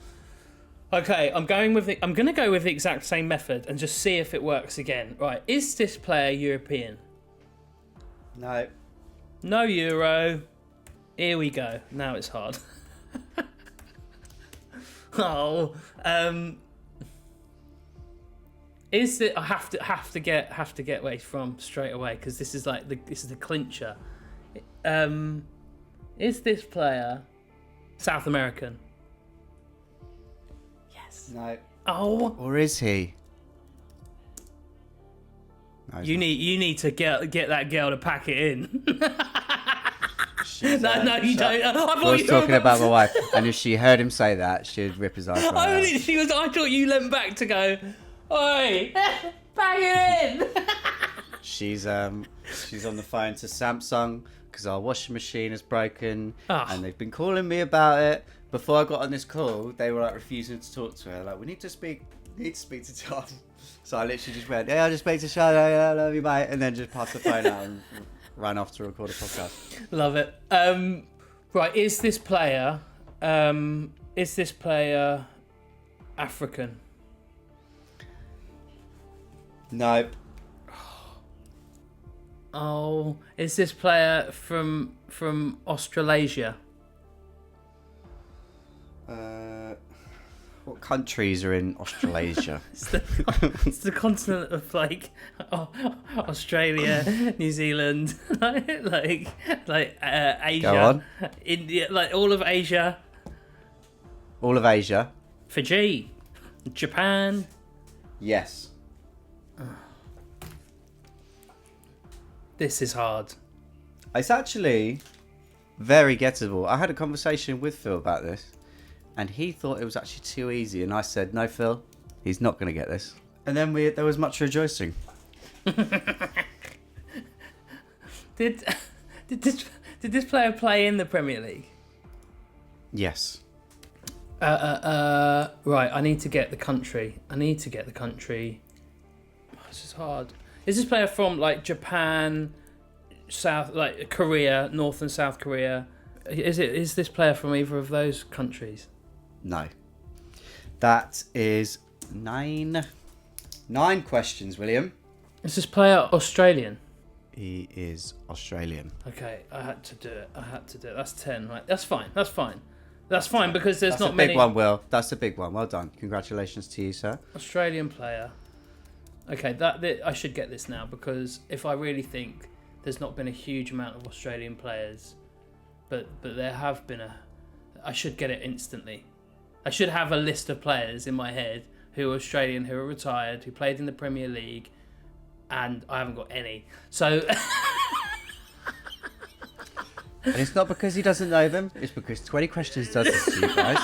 Speaker 2: Okay, I'm going to go with the exact same method and just see if it works again. Right, is this player European?
Speaker 1: No.
Speaker 2: No Euro. Here we go. Now it's hard. Is it? I have to get where he's from straight away because this is the clincher. Is this player South American?
Speaker 1: No.
Speaker 2: Oh.
Speaker 1: Or is he? No,
Speaker 2: you need to get that girl to pack it in. No, you don't.
Speaker 1: I was talking about my wife, and if she heard him say that, she'd rip his eyes out.
Speaker 2: I thought you leant back to go, "Oi, pack it in."
Speaker 1: She's on the phone to Samsung because our washing machine is broken, and they've been calling me about it. before I got on this call, they were like refusing to talk to her. Like, we need to speak to Tom. So I literally just went, yeah, I just spoke to Charlotte, yeah, I love you, mate, and then just passed the phone out and ran off to record a podcast.
Speaker 2: Love it. Right, is this player African?
Speaker 1: Nope.
Speaker 2: Oh, is this player from Australasia?
Speaker 1: What countries are in Australasia?
Speaker 2: It's the continent of like Australia, New Zealand, like Asia,
Speaker 1: Go on.
Speaker 2: India, like all of Asia.
Speaker 1: All of Asia.
Speaker 2: Fiji, Japan.
Speaker 1: Yes.
Speaker 2: This is hard.
Speaker 1: It's actually very gettable. I had a conversation with Phil about this, and he thought it was actually too easy. And I said, no, Phil, he's not going to get this. And then there was much rejoicing.
Speaker 2: Did this player play in the Premier League?
Speaker 1: Yes.
Speaker 2: Right, I need to get the country. This is hard. Is this player from like Japan, Korea, North and South Korea? Is this player from either of those countries?
Speaker 1: No. That is 9 questions, William.
Speaker 2: Is this player Australian?
Speaker 1: He is Australian.
Speaker 2: Okay, I had to do it. That's 10, right? That's fine because there's
Speaker 1: That's
Speaker 2: not
Speaker 1: a
Speaker 2: many.
Speaker 1: big one, Will. That's a big one. Well done. Congratulations to you, sir.
Speaker 2: Australian player. Okay, that I should get this now because if I really think there's not been a huge amount of Australian players, but there have been I should get it instantly. I should have a list of players in my head who are Australian, who are retired, who played in the Premier League, and I haven't got any. So.
Speaker 1: And it's not because he doesn't know them. It's because 20 questions does this to you guys.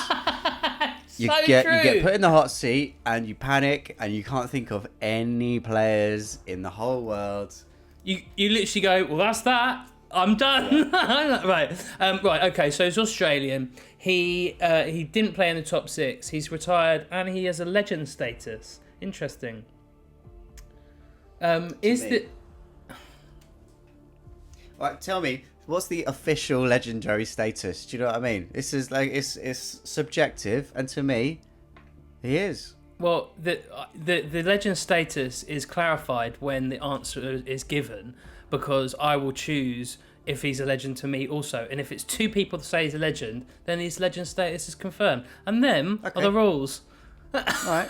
Speaker 1: You
Speaker 2: So
Speaker 1: get
Speaker 2: true.
Speaker 1: put in the hot seat and you panic and you can't think of any players in the whole world.
Speaker 2: You literally go, well, that's that. I'm done. Yeah. Right. Okay. So he's Australian. He didn't play in the top 6. He's retired and he has a legend status. Interesting.
Speaker 1: Right, tell me, what's the official legendary status? Do you know what I mean? This is like it's subjective, and to me, he is.
Speaker 2: Well, the legend status is clarified when the answer is given, because I will choose if he's a legend to me also, and if it's 2 people that say he's a legend, then his legend status is confirmed, and them are the rules.
Speaker 1: All right.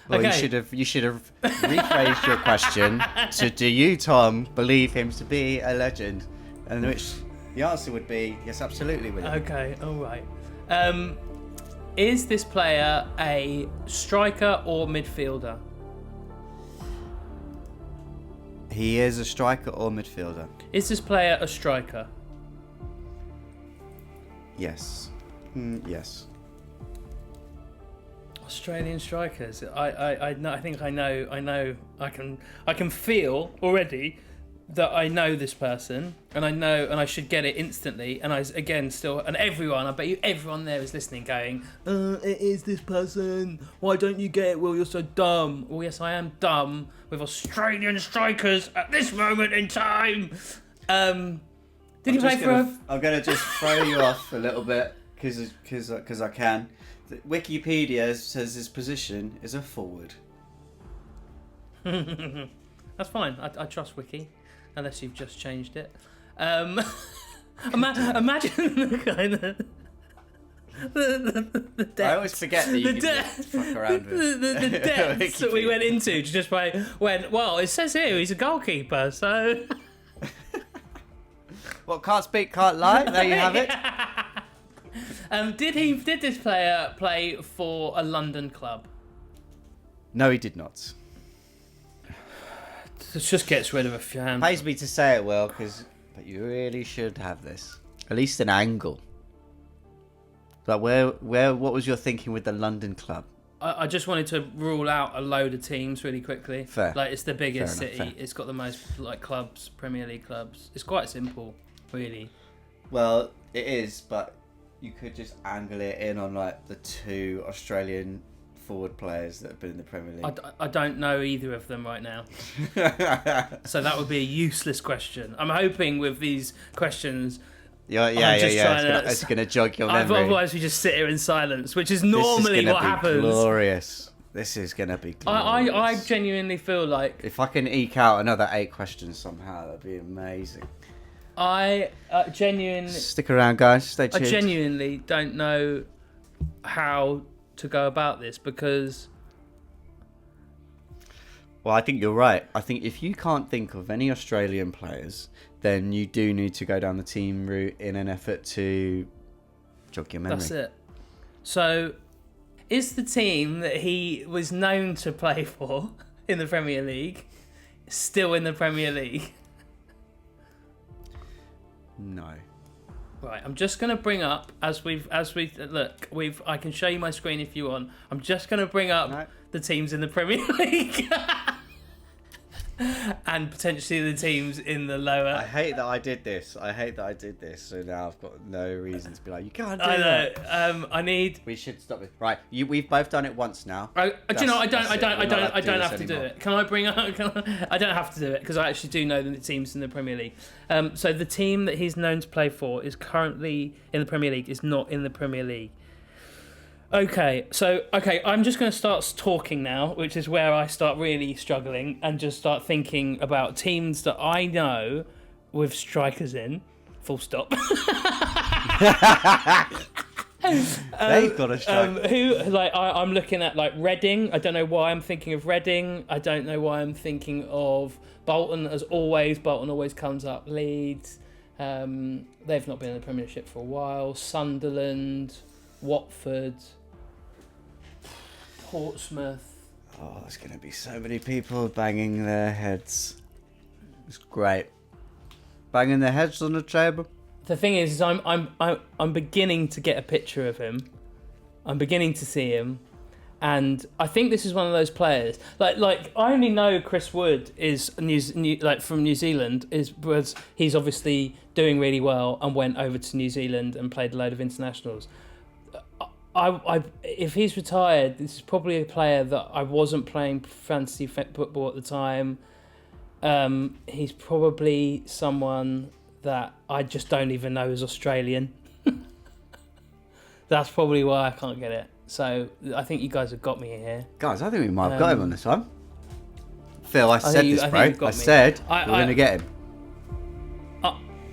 Speaker 1: Well,
Speaker 2: Okay.
Speaker 1: you should have rephrased your question to, do you, Tom, believe him to be a legend? And which the answer would be yes, absolutely, William.
Speaker 2: Okay, all right. Is this player a striker or midfielder?
Speaker 1: He is a striker or midfielder.
Speaker 2: Is this player a striker?
Speaker 1: Yes. Yes.
Speaker 2: Australian strikers. I know. I think I know. I can feel already that I know this person, and I know, and I should get it instantly. And I bet you everyone there is listening, going, "It is this person. Why don't you get it? Will, you're so dumb." Well, yes, I am dumb with Australian strikers at this moment in time. Did he play for?
Speaker 1: I'm gonna just throw you off a little bit because I can. Wikipedia says his position is a forward.
Speaker 2: That's fine. I trust Wiki, unless you've just changed it. Imagine the kind of the depths.
Speaker 1: I always forget that you can fuck around with
Speaker 2: the depths that we went into just by well, it says here he's a goalkeeper, so.
Speaker 1: Well, can't speak, can't lie. There you have it.
Speaker 2: Did this player play for a London club?
Speaker 1: No, he did not.
Speaker 2: This just gets rid of a few hands.
Speaker 1: Pays me to say it, Will, but you really should have this. At least an angle. But what was your thinking with the London club?
Speaker 2: I just wanted to rule out a load of teams really quickly.
Speaker 1: Fair.
Speaker 2: Like, it's the biggest
Speaker 1: Fair enough,
Speaker 2: city.
Speaker 1: fair.
Speaker 2: It's got the most like clubs, Premier League clubs. It's quite simple, really.
Speaker 1: Well, it is, but you could just angle it in on like the 2 Australian forward players that have been in the Premier League.
Speaker 2: I don't know either of them right now. So that would be a useless question. I'm hoping with these questions... Yeah.
Speaker 1: It's going to jog your memory.
Speaker 2: Otherwise, we just sit here in silence, which is normally what happens.
Speaker 1: Glorious. This is going to be glorious.
Speaker 2: I genuinely feel like...
Speaker 1: If I can eke out another 8 questions somehow, that'd be amazing.
Speaker 2: I genuinely...
Speaker 1: Stick around, guys. Stay tuned.
Speaker 2: I genuinely don't know how to go about this because...
Speaker 1: Well, I think you're right. I think if you can't think of any Australian players, then you do need to go down the team route in an effort to jog your memory.
Speaker 2: That's it. So, is the team that he was known to play for in the Premier League still in the Premier League?
Speaker 1: No.
Speaker 2: Right, I'm just going to bring up I can show you my screen if you want. I'm just going to bring up the teams in the Premier League. And potentially the teams in the lower...
Speaker 1: I hate that I did this. So now I've got no reason to be like, you can't do
Speaker 2: I know.
Speaker 1: that.
Speaker 2: I need...
Speaker 1: We should stop it. Right, we've both done it once now.
Speaker 2: Do you know? I don't have to do it. Can I bring up? I don't have to do it because I actually do know the teams in the Premier League. So the team that he's known to play for is currently in the Premier League. Is not in the Premier League. Okay, I'm just going to start talking now, which is where I start really struggling and just start thinking about teams that I know with strikers in. Full stop.
Speaker 1: They've got a striker.
Speaker 2: I'm looking at like Reading. I don't know why I'm thinking of Reading. I don't know why I'm thinking of Bolton. As always, Bolton always comes up. Leeds. They've not been in the Premiership for a while. Sunderland, Watford, Portsmouth.
Speaker 1: Oh, there's going to be so many people banging their heads. It's great. Banging their heads on the table.
Speaker 2: The thing is I'm beginning to get a picture of him. I'm beginning to see him, and I think this is one of those players. Like I only know Chris Wood is from New Zealand because he's obviously doing really well and went over to New Zealand and played a load of internationals. If he's retired, this is probably a player that I wasn't playing fantasy football at the time. He's probably someone that I just don't even know is Australian. That's probably why I can't get it. So I think you guys have got me here.
Speaker 1: Guys, I think we might have got him on this one. Phil, I said we're going to get him.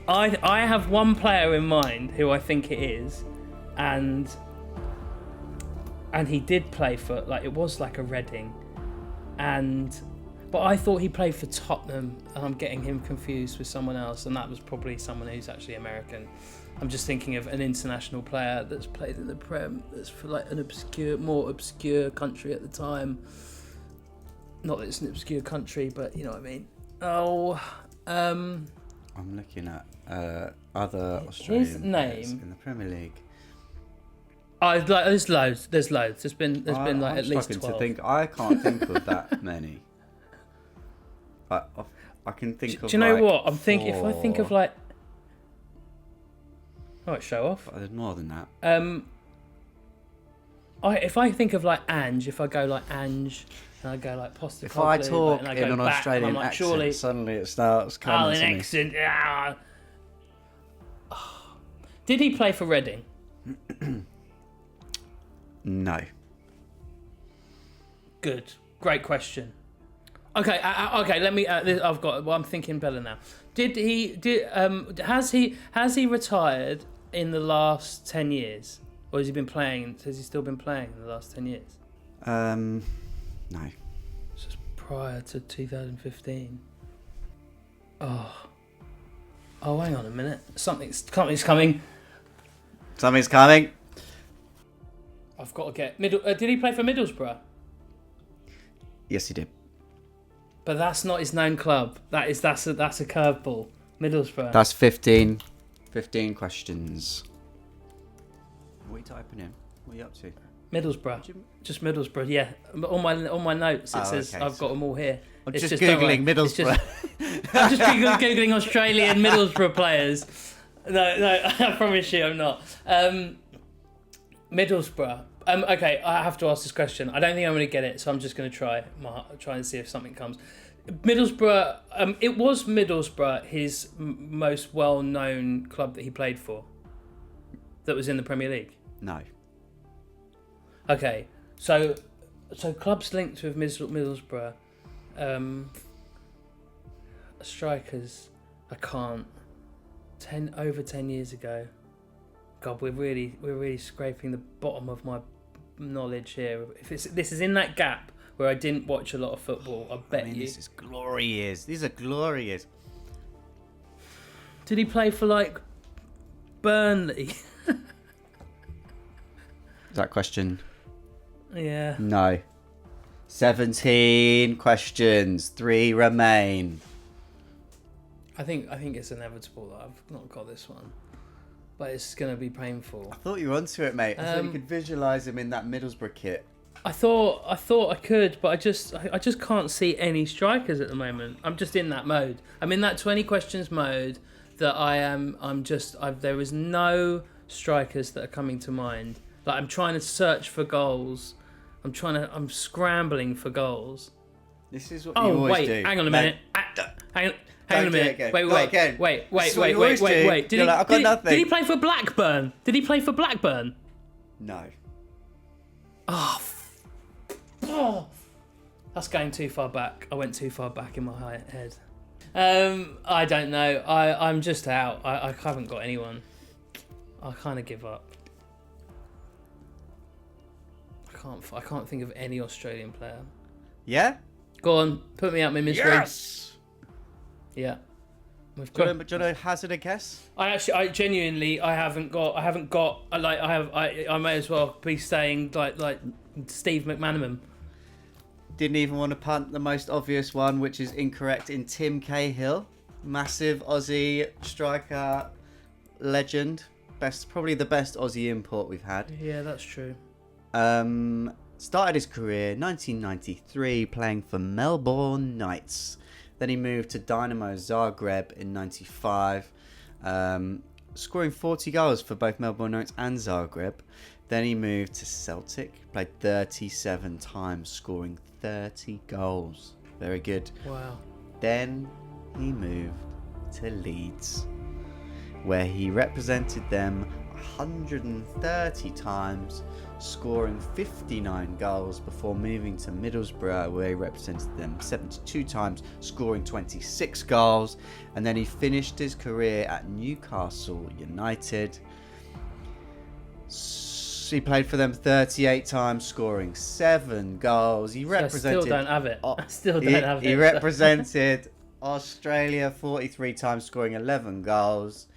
Speaker 2: I have one player in mind who I think it is, and he did play for it was like a Reading, but I thought he played for Tottenham, and I'm getting him confused with someone else, and that was probably someone who's actually American. I'm just thinking of an international player that's played in the Prem, that's for like an more obscure country at the time. Not that it's an obscure country, but you know what I mean.
Speaker 1: I'm looking at other Australian players in the Premier League.
Speaker 2: There's loads. There's been at least 12.
Speaker 1: I can't think of that many. I can think of.
Speaker 2: Do you know what? I'm thinking. If I think of like, show off.
Speaker 1: There's more than that.
Speaker 2: If I think of like Ange, if I go like Ange, and I go like Postecoglou,
Speaker 1: if I talk
Speaker 2: and I
Speaker 1: in an
Speaker 2: back,
Speaker 1: Australian
Speaker 2: like,
Speaker 1: accent,
Speaker 2: surely,
Speaker 1: suddenly it starts coming to me.
Speaker 2: Accent. Did he play for Reading?
Speaker 1: No.
Speaker 2: Good. Great question. Okay. Let me. I've got. Well, I'm thinking better now. Has he retired in the last 10 years, or has he been playing? Has he still been playing in the last 10 years?
Speaker 1: No.
Speaker 2: Just prior to 2015. Oh, hang on a minute. Something's coming.
Speaker 1: Something's coming.
Speaker 2: I've got to get did he play for Middlesbrough?
Speaker 1: Yes, he did.
Speaker 2: But that's not his known club. That's a curveball. Middlesbrough.
Speaker 1: That's 15 questions. What are you typing in? What are you up to?
Speaker 2: Middlesbrough. Just Middlesbrough, yeah. On my notes it says I've got them all here.
Speaker 1: I'm just Googling Middlesbrough.
Speaker 2: I'm just Googling Australian Middlesbrough players. No, I promise you I'm not. Middlesbrough. Okay, I have to ask this question. I don't think I'm going to get it, so I'm just going to try and see if something comes. Middlesbrough. It was Middlesbrough his most well-known club that he played for. That was in the Premier League.
Speaker 1: No.
Speaker 2: Okay, so clubs linked with Middlesbrough. Strikers. I can't. Over 10 years ago. God, we're really scraping the bottom of my knowledge here. If this is in that gap where I didn't watch a lot of football, I bet you.
Speaker 1: This is glory years. These are glory years.
Speaker 2: Did he play for like Burnley?
Speaker 1: Is that question?
Speaker 2: Yeah.
Speaker 1: No. 17 questions. 3 remain.
Speaker 2: I think it's inevitable that I've not got this one, but it's going to be painful.
Speaker 1: I thought you were onto it, mate. I thought you could visualise him in that Middlesbrough kit.
Speaker 2: I thought I could, but I just can't see any strikers at the moment. I'm just in that mode. I'm in that 20 questions mode that there is no strikers that are coming to mind. Like I'm trying to search for goals. I'm scrambling for goals.
Speaker 1: This is what you always do.
Speaker 2: Hang on a minute. Hang on a minute. Wait. Did he play for Blackburn?
Speaker 1: No.
Speaker 2: Oh, that's going too far back. I went too far back in my head. I don't know. I'm just out. I haven't got anyone. I kind of give up. I can't think of any Australian player.
Speaker 1: Yeah?
Speaker 2: Go on, put me out my misery.
Speaker 1: Yes!
Speaker 2: Yeah.
Speaker 1: Do you want to hazard a guess?
Speaker 2: I genuinely haven't got. I may as well be saying like Steve McManaman.
Speaker 1: Didn't even want to punt the most obvious one, which is incorrect, in Tim Cahill. Massive Aussie striker, legend. Probably the best Aussie import we've had.
Speaker 2: Yeah, that's true.
Speaker 1: Started his career 1993 playing for Melbourne Knights. Then he moved to Dynamo Zagreb in 95, scoring 40 goals for both Melbourne Knights and Zagreb. Then he moved to Celtic, played 37 times, scoring 30 goals. Very good.
Speaker 2: Wow.
Speaker 1: Then he moved to Leeds, where he represented them 130 times, scoring 59 goals before moving to Middlesbrough, where he represented them 72 times, scoring 26 goals. And then he finished his career at Newcastle United. He played for them 38 times, scoring 7 goals. He represented.
Speaker 2: I still don't have it.
Speaker 1: He represented Australia 43 times, scoring 11 goals.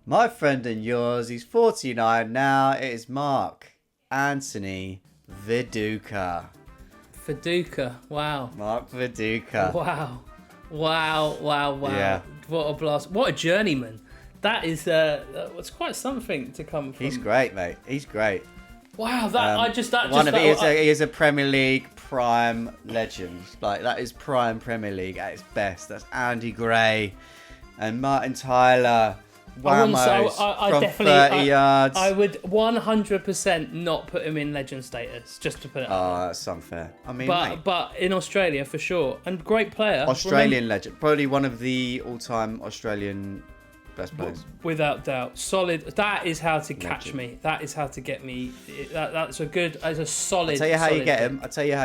Speaker 1: My friend and yours, he's 49 now. It is Mark Anthony Viduka.
Speaker 2: Wow.
Speaker 1: Mark Viduka.
Speaker 2: Wow.
Speaker 1: Yeah.
Speaker 2: What a blast. What a journeyman. That is it's quite something to come from.
Speaker 1: He's great, mate. He's great.
Speaker 2: Wow,
Speaker 1: he is a Premier League prime legend. Like, that is prime Premier League at its best. That's Andy Gray and Martin Tyler. Whammos from 30 yards.
Speaker 2: I would 100% not put him in legend status, just to put it out there.
Speaker 1: That's unfair. I mean,
Speaker 2: but in Australia for sure, and great player.
Speaker 1: Australian legend, probably one of the all-time Australian best players,
Speaker 2: without doubt. Solid. That is how to catch me. That is how to get me. That's a solid.
Speaker 1: I'll tell you how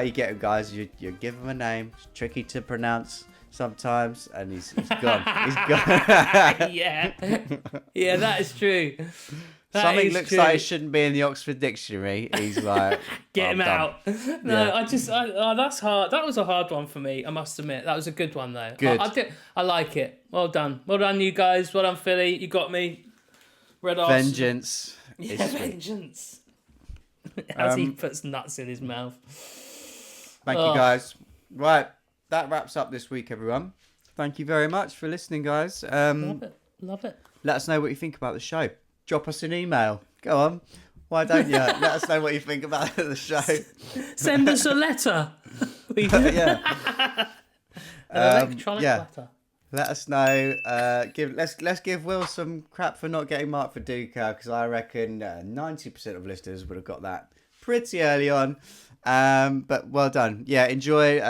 Speaker 1: you get him. Guys. You give him a name. It's tricky to pronounce sometimes, and he's gone. He's gone.
Speaker 2: Yeah, that is true.
Speaker 1: Something looks like it shouldn't be in the Oxford Dictionary. He's like,
Speaker 2: get him out. No, yeah. That's hard. That was a hard one for me, I must admit. That was a good one though.
Speaker 1: Good.
Speaker 2: I like it. Well done, you guys. Well done, Philly. You got me. Red arse.
Speaker 1: Vengeance.
Speaker 2: Yeah, vengeance. As he puts nuts in his mouth.
Speaker 1: Thank you, guys. Right, that wraps up this week, everyone. Thank you very much for listening, guys.
Speaker 2: Love it.
Speaker 1: Let us know what you think about the show. Drop us an email. Go on. Why don't you? Let us know what you think about the show.
Speaker 2: Send us a letter.
Speaker 1: Yeah.
Speaker 2: An electronic letter.
Speaker 1: Let us know. Let's give Will some crap for not getting marked for Duca, because I reckon 90% of listeners would have got that pretty early on. But well done. Yeah, enjoy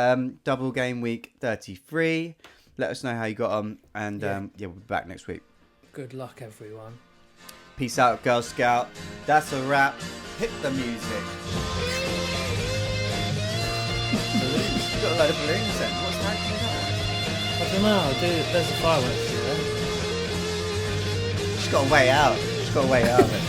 Speaker 1: double game week 33. Let us know how you got on, and we'll be back next week.
Speaker 2: Good luck, everyone.
Speaker 1: Peace out, Girl Scout. That's a wrap. Hit the music. Balloons. You've got a load of balloons then. What's happening there?
Speaker 2: I don't know. There's a fireworks there.
Speaker 1: She's got a way out. She's got a way out of it.